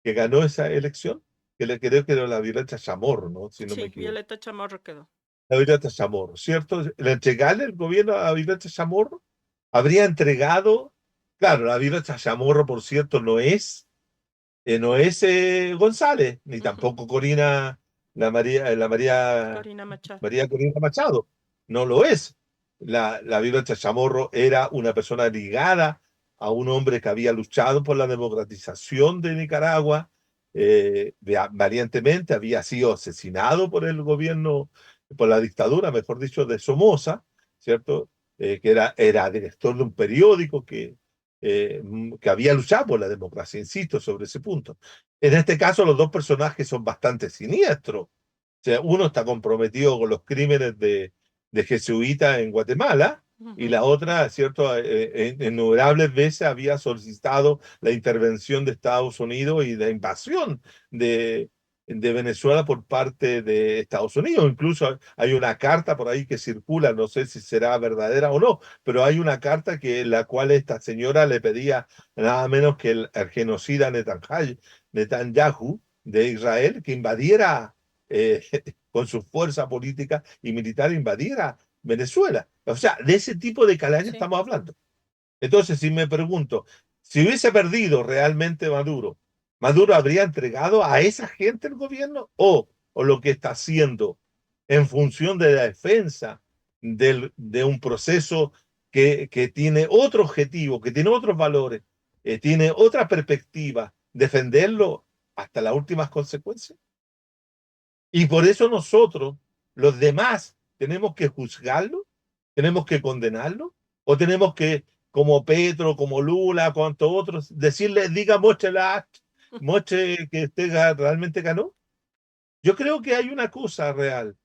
que ganó esa elección? Que le creo que era la Violeta Chamorro, ¿no? Si no me Sí, equivoco. Violeta Chamorro quedó. La Violeta Chamorro, ¿cierto? El entregarle el gobierno a Violeta Chamorro habría entregado, claro, la Violeta Chamorro, por cierto, no es González, ni Ujú. tampoco Corina, la María Corina Machado. María Corina Machado. No lo es. La Violeta Chamorro era una persona ligada a un hombre que había luchado por la democratización de Nicaragua valientemente, había sido asesinado por el gobierno, por la dictadura, mejor dicho, de Somoza, ¿cierto? Que era director de un periódico que había luchado por la democracia, insisto, sobre ese punto. En este caso, los dos personajes son bastante siniestros. O sea, uno está comprometido con los crímenes de jesuitas en Guatemala y Ujú. la otra, ¿cierto? Innumerables veces había solicitado la intervención de Estados Unidos y la invasión de, de Venezuela por parte de Estados Unidos. Incluso hay una carta por ahí que circula, no sé si será verdadera o no, pero hay una carta que la cual esta señora le pedía nada menos que el genocida Netanyahu de Israel que invadiera eh, con su fuerza política y militar invadiera Venezuela. O sea, de ese tipo de calaña Sí. estamos hablando. Entonces, si me pregunto, si hubiese perdido realmente Maduro, ¿Maduro habría entregado a esa gente el gobierno o lo que está haciendo en función de la defensa de un proceso que tiene otro objetivo, que tiene otros valores, tiene otra perspectiva, defenderlo hasta las últimas consecuencias? Y por eso nosotros, los demás, tenemos que juzgarlo, tenemos que condenarlo, o tenemos que, como Petro, como Lula, cuantos otros, decirle, diga, muestre que usted realmente ganó. Yo creo que hay una cosa real.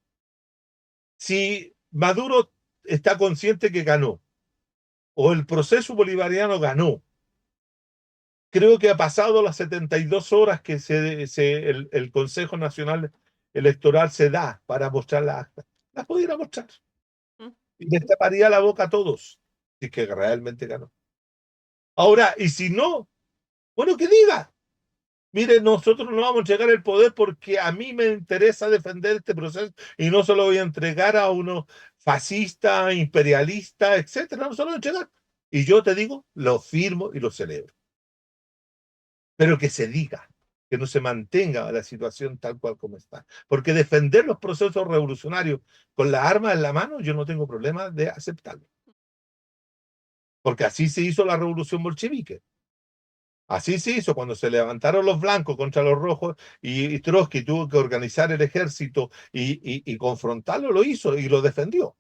Si Maduro está consciente que ganó, o el proceso bolivariano ganó, creo que ha pasado las 72 horas que el Consejo Nacional Electoral se da para mostrar las actas. Las pudiera mostrar. Mm. Y les taparía la boca a todos. Si es que realmente ganó. Ahora, y si no, bueno, que diga. Mire, nosotros no vamos a entregar el poder porque a mí me interesa defender este proceso y no se lo voy a entregar a uno fascista, imperialista, etcétera. No se lo voy a entregar. Y yo te digo, lo firmo y lo celebro. Pero que se diga, que no se mantenga la situación tal cual como está. Porque defender los procesos revolucionarios con la arma en la mano, yo no tengo problema de aceptarlo. Porque así se hizo la revolución bolchevique. Así se hizo cuando se levantaron los blancos contra los rojos y Trotsky tuvo que organizar el ejército y confrontarlo, lo hizo y lo defendió.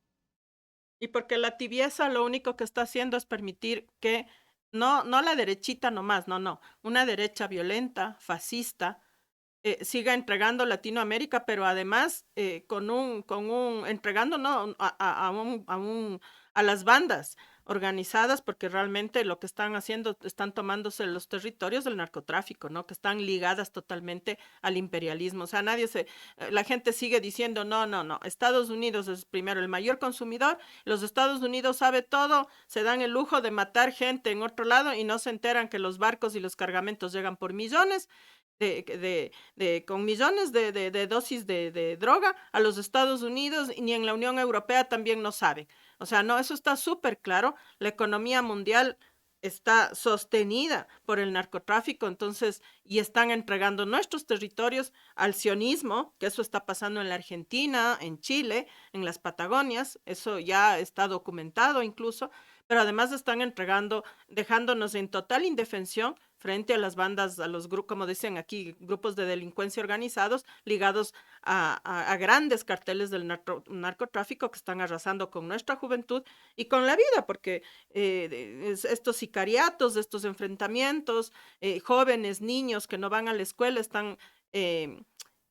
Y porque la tibieza lo único que está haciendo es permitir que No, no la derechita nomás, no, no. Una derecha violenta, fascista, siga entregando Latinoamérica, pero además entregando no, a las bandas organizadas, porque realmente lo que están haciendo, están tomándose los territorios del narcotráfico, ¿no? Que están ligadas totalmente al imperialismo. O sea, la gente sigue diciendo, no, no, no, Estados Unidos es primero el mayor consumidor, los Estados Unidos sabe todo, se dan el lujo de matar gente en otro lado y no se enteran que los barcos y los cargamentos llegan por millones con millones de dosis de droga a los Estados Unidos y ni en la Unión Europea también no saben. O sea, no, eso está súper claro. La economía mundial está sostenida por el narcotráfico, entonces, y están entregando nuestros territorios al sionismo, que eso está pasando en la Argentina, en Chile, en las Patagonias, eso ya está documentado incluso, pero además están entregando, dejándonos en total indefensión frente a las bandas, a los grupos, como dicen aquí, grupos de delincuencia organizados ligados a grandes carteles del narcotráfico que están arrasando con nuestra juventud y con la vida, porque estos sicariatos, estos enfrentamientos, jóvenes, niños que no van a la escuela están eh,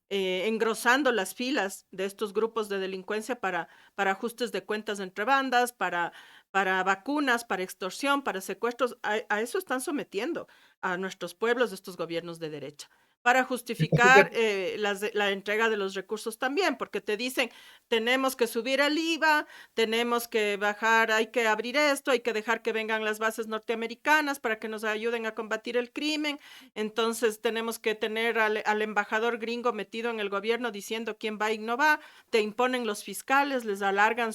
engrosando las filas de estos grupos de delincuencia para ajustes de cuentas entre bandas, para vacunas, para extorsión, para secuestros. A eso están sometiendo a nuestros pueblos estos gobiernos de derecha para justificar la entrega de los recursos también, porque te dicen, tenemos que subir el IVA, tenemos que bajar, hay que abrir esto, hay que dejar que vengan las bases norteamericanas para que nos ayuden a combatir el crimen, entonces tenemos que tener al embajador gringo metido en el gobierno diciendo quién va y no va, te imponen los fiscales, les alargan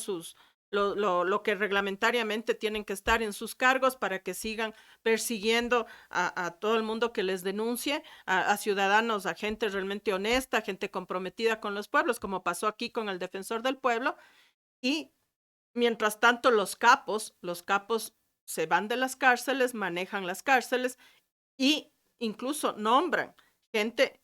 lo que reglamentariamente tienen que estar en sus cargos para que sigan persiguiendo a todo el mundo que les denuncie, a ciudadanos, a gente realmente honesta, gente comprometida con los pueblos, como pasó aquí con el defensor del pueblo. Y mientras tanto, los capos se van de las cárceles, manejan las cárceles y incluso nombran gente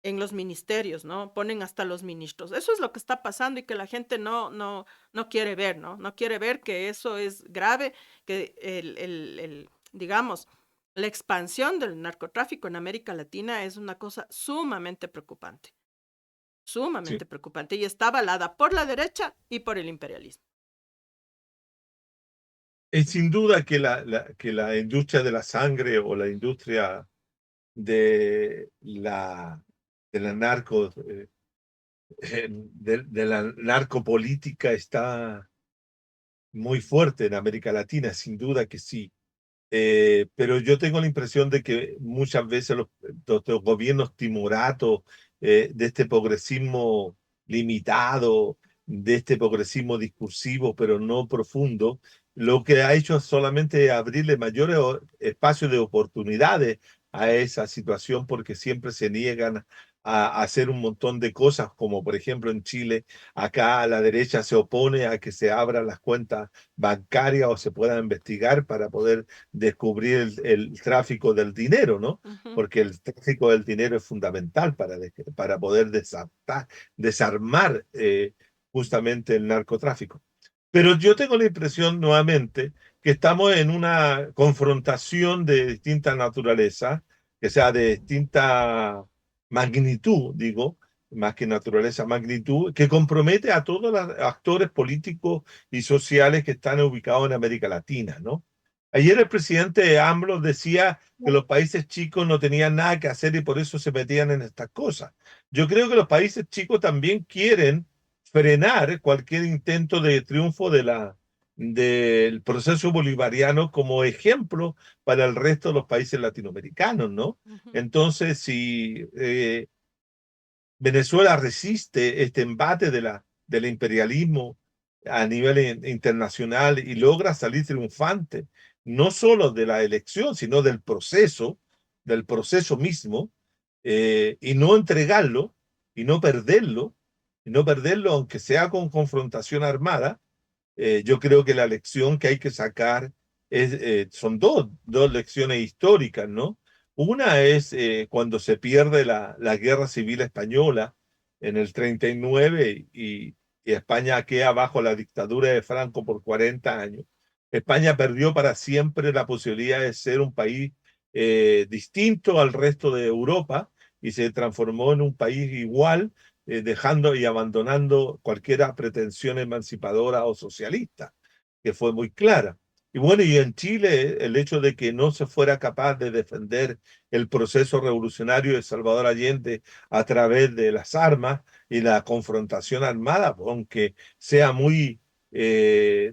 en los ministerios, ¿no? Ponen hasta los ministros. Eso es lo que está pasando y que la gente no quiere ver, ¿no? No quiere ver que eso es grave, que digamos, la expansión del narcotráfico en América Latina es una cosa Sí. sumamente preocupante y está avalada por la derecha y por el imperialismo. Es sin duda que que la industria de la sangre o la industria de de la narco, de la narcopolítica está muy fuerte en América Latina, sin duda que sí. Pero yo tengo la impresión de que muchas veces los gobiernos timoratos de este progresismo limitado, de este progresismo discursivo, pero no profundo, lo que ha hecho es solamente abrirle mayores espacios de oportunidades a esa situación porque siempre se niegan a hacer un montón de cosas, como por ejemplo en Chile, acá la derecha se opone a que se abran las cuentas bancarias o se puedan investigar para poder descubrir el tráfico del dinero, ¿no? Uh -huh. Porque el tráfico del dinero es fundamental para poder desarmar justamente el narcotráfico. Pero yo tengo la impresión nuevamente que estamos en una confrontación de distinta naturaleza, que sea de distinta magnitud, digo, más que naturaleza, magnitud, que compromete a todos los actores políticos y sociales que están ubicados en América Latina, ¿no? Ayer el presidente AMLO decía que los países chicos no tenían nada que hacer y por eso se metían en estas cosas. Yo creo que los países chicos también quieren frenar cualquier intento de triunfo del proceso bolivariano como ejemplo para el resto de los países latinoamericanos, ¿no? Uh -huh. Entonces, si Venezuela resiste este embate del imperialismo a nivel internacional y logra salir triunfante, no solo de la elección, sino del proceso mismo, y no entregarlo, y no perderlo, y no perderlo aunque sea con confrontación armada. Yo creo que la lección que hay que sacar son dos lecciones históricas, ¿no? Una es cuando se pierde la guerra civil española en el 39 y España queda bajo la dictadura de Franco por 40 años. España perdió para siempre la posibilidad de ser un país distinto al resto de Europa y se transformó en un país igual, dejando y abandonando cualquier pretensión emancipadora o socialista, que fue muy clara. Y bueno, y en Chile el hecho de que no se fuera capaz de defender el proceso revolucionario de Salvador Allende a través de las armas y la confrontación armada, aunque sea muy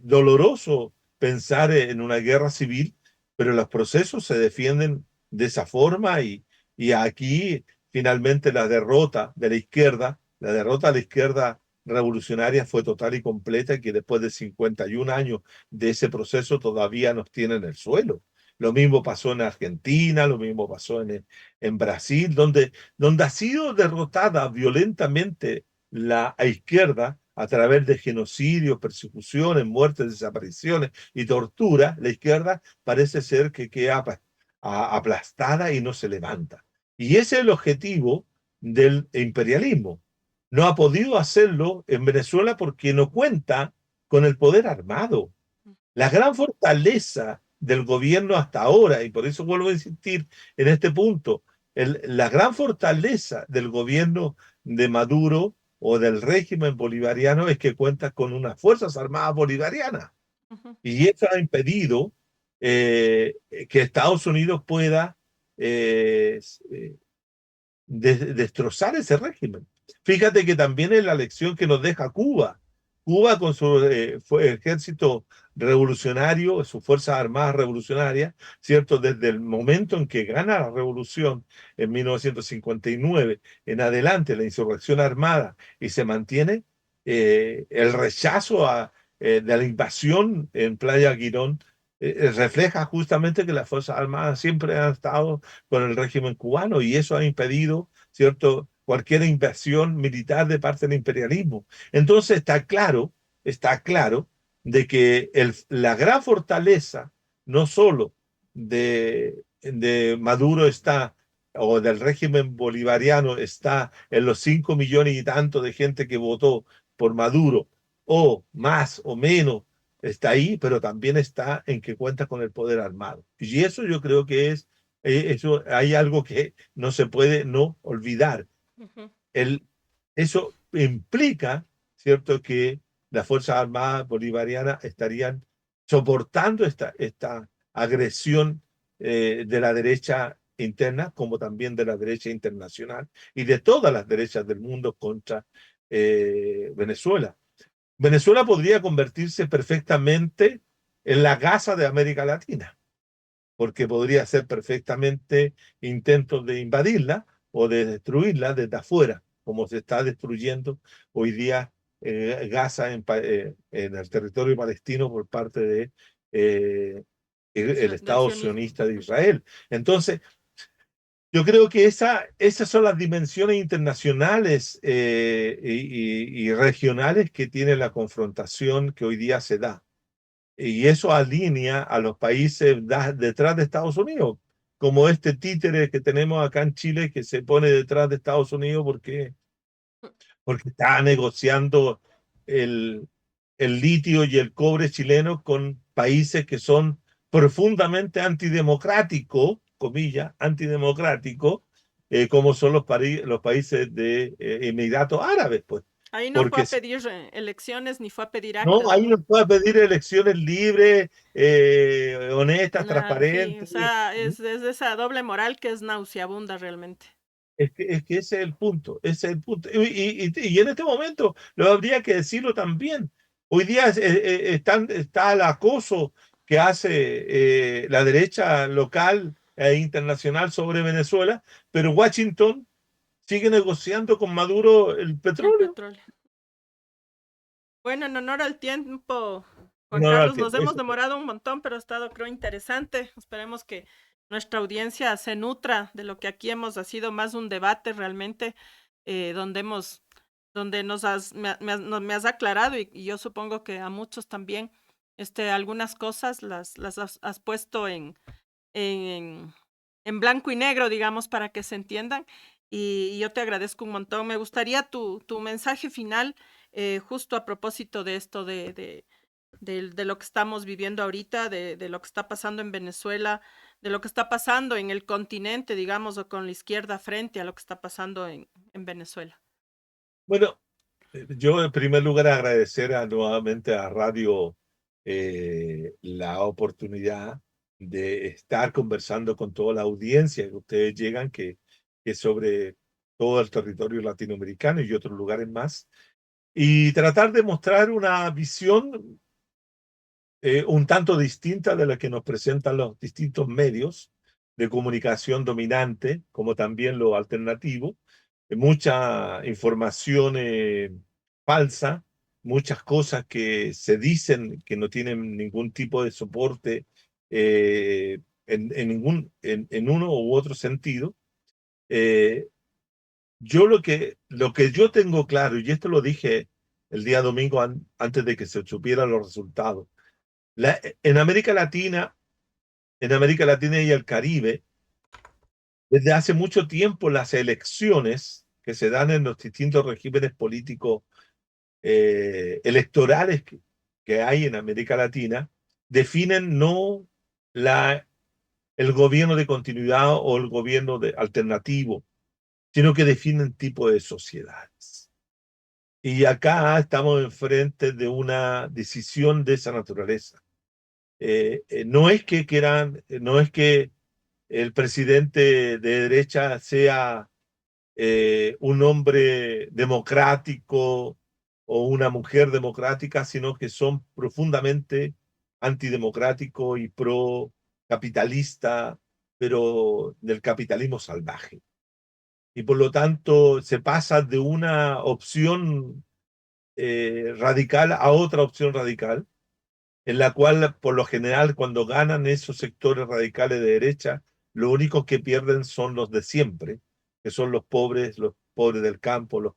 doloroso pensar en una guerra civil, pero los procesos se defienden de esa forma y aquí finalmente la derrota de la izquierda revolucionaria fue total y completa, que después de 51 años de ese proceso todavía nos tiene en el suelo. Lo mismo pasó en Argentina, lo mismo pasó en Brasil, donde ha sido derrotada violentamente la izquierda a través de genocidios, persecuciones, muertes, desapariciones y tortura. La izquierda parece ser que queda aplastada y no se levanta. Y ese es el objetivo del imperialismo. No ha podido hacerlo en Venezuela porque no cuenta con el poder armado. La gran fortaleza del gobierno hasta ahora, y por eso vuelvo a insistir en este punto, la gran fortaleza del gobierno de Maduro o del régimen bolivariano es que cuenta con unas fuerzas armadas bolivarianas. Ujú. Y eso ha impedido eh, que Estados Unidos pueda eh, destrozar ese régimen. Fíjate que también es la lección que nos deja Cuba. Cuba con su ejército revolucionario, sus fuerzas armadas revolucionarias, ¿cierto? Desde el momento en que gana la revolución en 1959 en adelante, la insurrección armada, y se mantiene el rechazo de la invasión en Playa Girón, refleja justamente que las Fuerzas Armadas siempre han estado con el régimen cubano y eso ha impedido, ¿cierto?, cualquier invasión militar de parte del imperialismo. Entonces está claro de que la gran fortaleza, no solo de Maduro está, o del régimen bolivariano está en los 5 millones y tanto de gente que votó por Maduro, o más o menos está ahí, pero también está en que cuenta con el poder armado. Y eso yo creo que eso hay algo que no se puede no olvidar. Ujú. El, eso implica, ¿cierto?, que las Fuerzas Armadas bolivarianas estarían soportando esta agresión de la derecha interna, como también de la derecha internacional y de todas las derechas del mundo contra Venezuela. Venezuela podría convertirse perfectamente en la Gaza de América Latina, porque podría ser perfectamente intentos de invadirla o de destruirla desde afuera, como se está destruyendo hoy día Gaza en el territorio palestino por parte de el Del Estado sionismo. sionista de Israel. Entonces, yo creo que esas son las dimensiones internacionales y regionales que tiene la confrontación que hoy día se da. Y eso alinea a los países detrás de Estados Unidos, como este títere que tenemos acá en Chile que se pone detrás de Estados Unidos porque está negociando el, el litio y el cobre chileno con países que son profundamente antidemocráticos, comillas, antidemocráticos, como son los países de Emiratos Árabes, pues. Ahí no fue Porque a pedir elecciones ni fue a pedir no, actas, ahí ¿no? no puede pedir elecciones libres, honestas, Ah, sí, o transparentes. sea, es de esa doble moral que es nauseabunda realmente. Es que ese es el punto, ese es el punto. Y en este momento lo habría que decirlo también. Hoy día está el acoso que hace la derecha local e internacional sobre Venezuela, pero Washington sigue negociando con Maduro el El petróleo. petróleo. Bueno, en honor al tiempo, Juan No, no, al Carlos, nos tiempo. hemos demorado un montón, pero ha estado, creo, interesante. Esperemos que nuestra audiencia se nutra de lo que aquí ha sido más un debate realmente, donde donde me has aclarado y yo supongo que a muchos también, algunas cosas las has puesto en, en blanco y negro, digamos, para que se entiendan. Y yo te agradezco un montón. Me gustaría tu mensaje final, justo a propósito de esto de lo que estamos viviendo ahorita, de lo que está pasando en Venezuela, de lo que está pasando en el continente, digamos, o con la izquierda frente a lo que está pasando en Venezuela. Bueno, yo en primer lugar agradecer nuevamente a Radio la oportunidad de estar conversando con toda la audiencia que ustedes llegan, que sobre todo el territorio latinoamericano y otros lugares más, y tratar de mostrar una visión un tanto distinta de la que nos presentan los distintos medios de comunicación dominante, como también lo alternativo. Mucha información falsa, muchas cosas que se dicen que no tienen ningún tipo de soporte en uno u otro sentido. Eh, yo lo que yo tengo claro, y esto lo dije el día domingo antes de que se supieran los resultados, en en América Latina y el Caribe, desde hace mucho tiempo las elecciones que se dan en los distintos regímenes políticos electorales que hay en América Latina definen no la, el gobierno de continuidad o el gobierno alternativo, sino que definen tipo de sociedades. Y acá estamos enfrente de una decisión de esa naturaleza. No es que quieran, no es que el presidente de derecha sea un hombre democrático o una mujer democrática, sino que son profundamente antidemocrático y pro capitalista, pero del capitalismo salvaje. Y por lo tanto se pasa de una opción radical a otra opción radical en la cual por lo general cuando ganan esos sectores radicales de derecha, lo único que pierden son los de siempre, que son los pobres del campo, los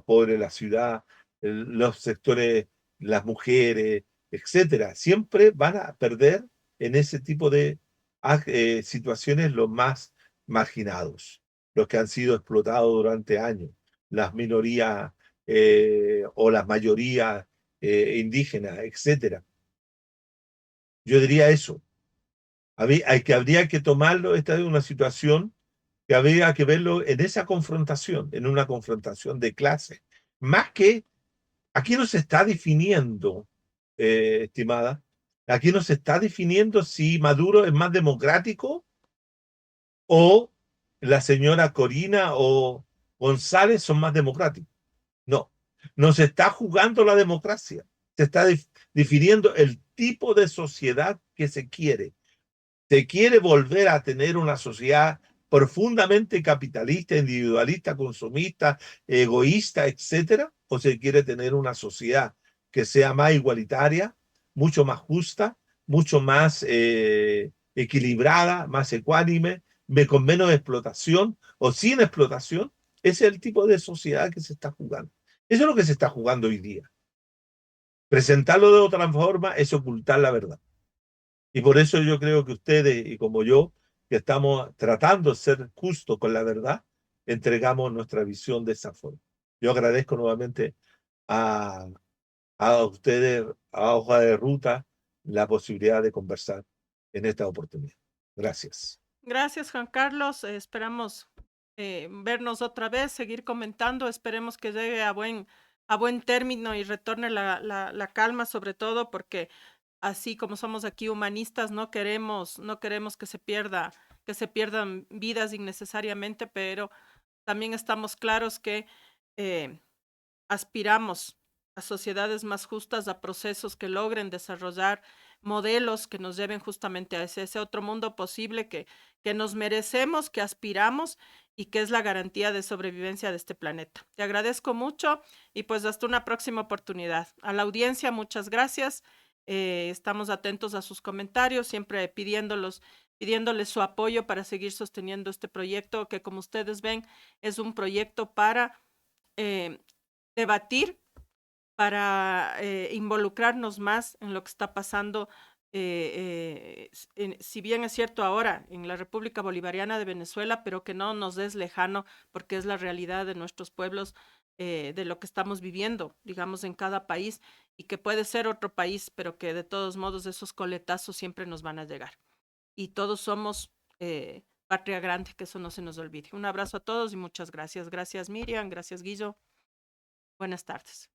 pobres de la ciudad, los sectores, las mujeres, etcétera. Siempre van a perder en ese tipo de situaciones los más marginados, los que han sido explotados durante años, las minorías o las mayorías indígenas, etcétera. Yo diría eso. Habría que tomarlo, esta es una situación que habría que verlo en esa confrontación, en una confrontación de clase. Más que, aquí no se está definiendo, estimada, aquí no se está definiendo si Maduro es más democrático o la señora Corina o González son más democráticos. No, no se está jugando la democracia, se está definiendo el tipo de sociedad que se quiere. ¿Se quiere volver a tener una sociedad profundamente capitalista, individualista, consumista, egoísta, etcétera? ¿O se quiere tener una sociedad que sea más igualitaria, mucho más justa, mucho más equilibrada, más ecuánime, con menos explotación o sin explotación? Ese es el tipo de sociedad que se está jugando. Eso es lo que se está jugando hoy día. Presentarlo de otra forma es ocultar la verdad. Y por eso yo creo que ustedes y como yo, que estamos tratando de ser justos con la verdad, entregamos nuestra visión de esa forma. Yo agradezco nuevamente a, a ustedes, a Hoja de Ruta, la posibilidad de conversar en esta oportunidad. Gracias. Gracias, Juan Carlos. Esperamos vernos otra vez, seguir comentando. Esperemos que llegue a buen término y retorne la calma, sobre todo porque así como somos aquí humanistas, no queremos que se pierdan vidas innecesariamente, pero también estamos claros que eh, aspiramos a sociedades más justas, a procesos que logren desarrollar modelos que nos lleven justamente a ese otro mundo posible que nos merecemos, que aspiramos y que es la garantía de sobrevivencia de este planeta. Te agradezco mucho y pues hasta una próxima oportunidad. A la audiencia, muchas gracias. Estamos atentos a sus comentarios, siempre pidiéndoles su apoyo para seguir sosteniendo este proyecto que, como ustedes ven, es un proyecto para eh, debatir, para involucrarnos más en lo que está pasando, si bien es cierto ahora en la República Bolivariana de Venezuela, pero que no nos es lejano porque es la realidad de nuestros pueblos de lo que estamos viviendo, digamos, en cada país, y que puede ser otro país, pero que de todos modos esos coletazos siempre nos van a llegar. Y todos somos patria grande, que eso no se nos olvide. Un abrazo a todos y muchas gracias. Gracias, Miriam. Gracias, Guillo. Buenas tardes.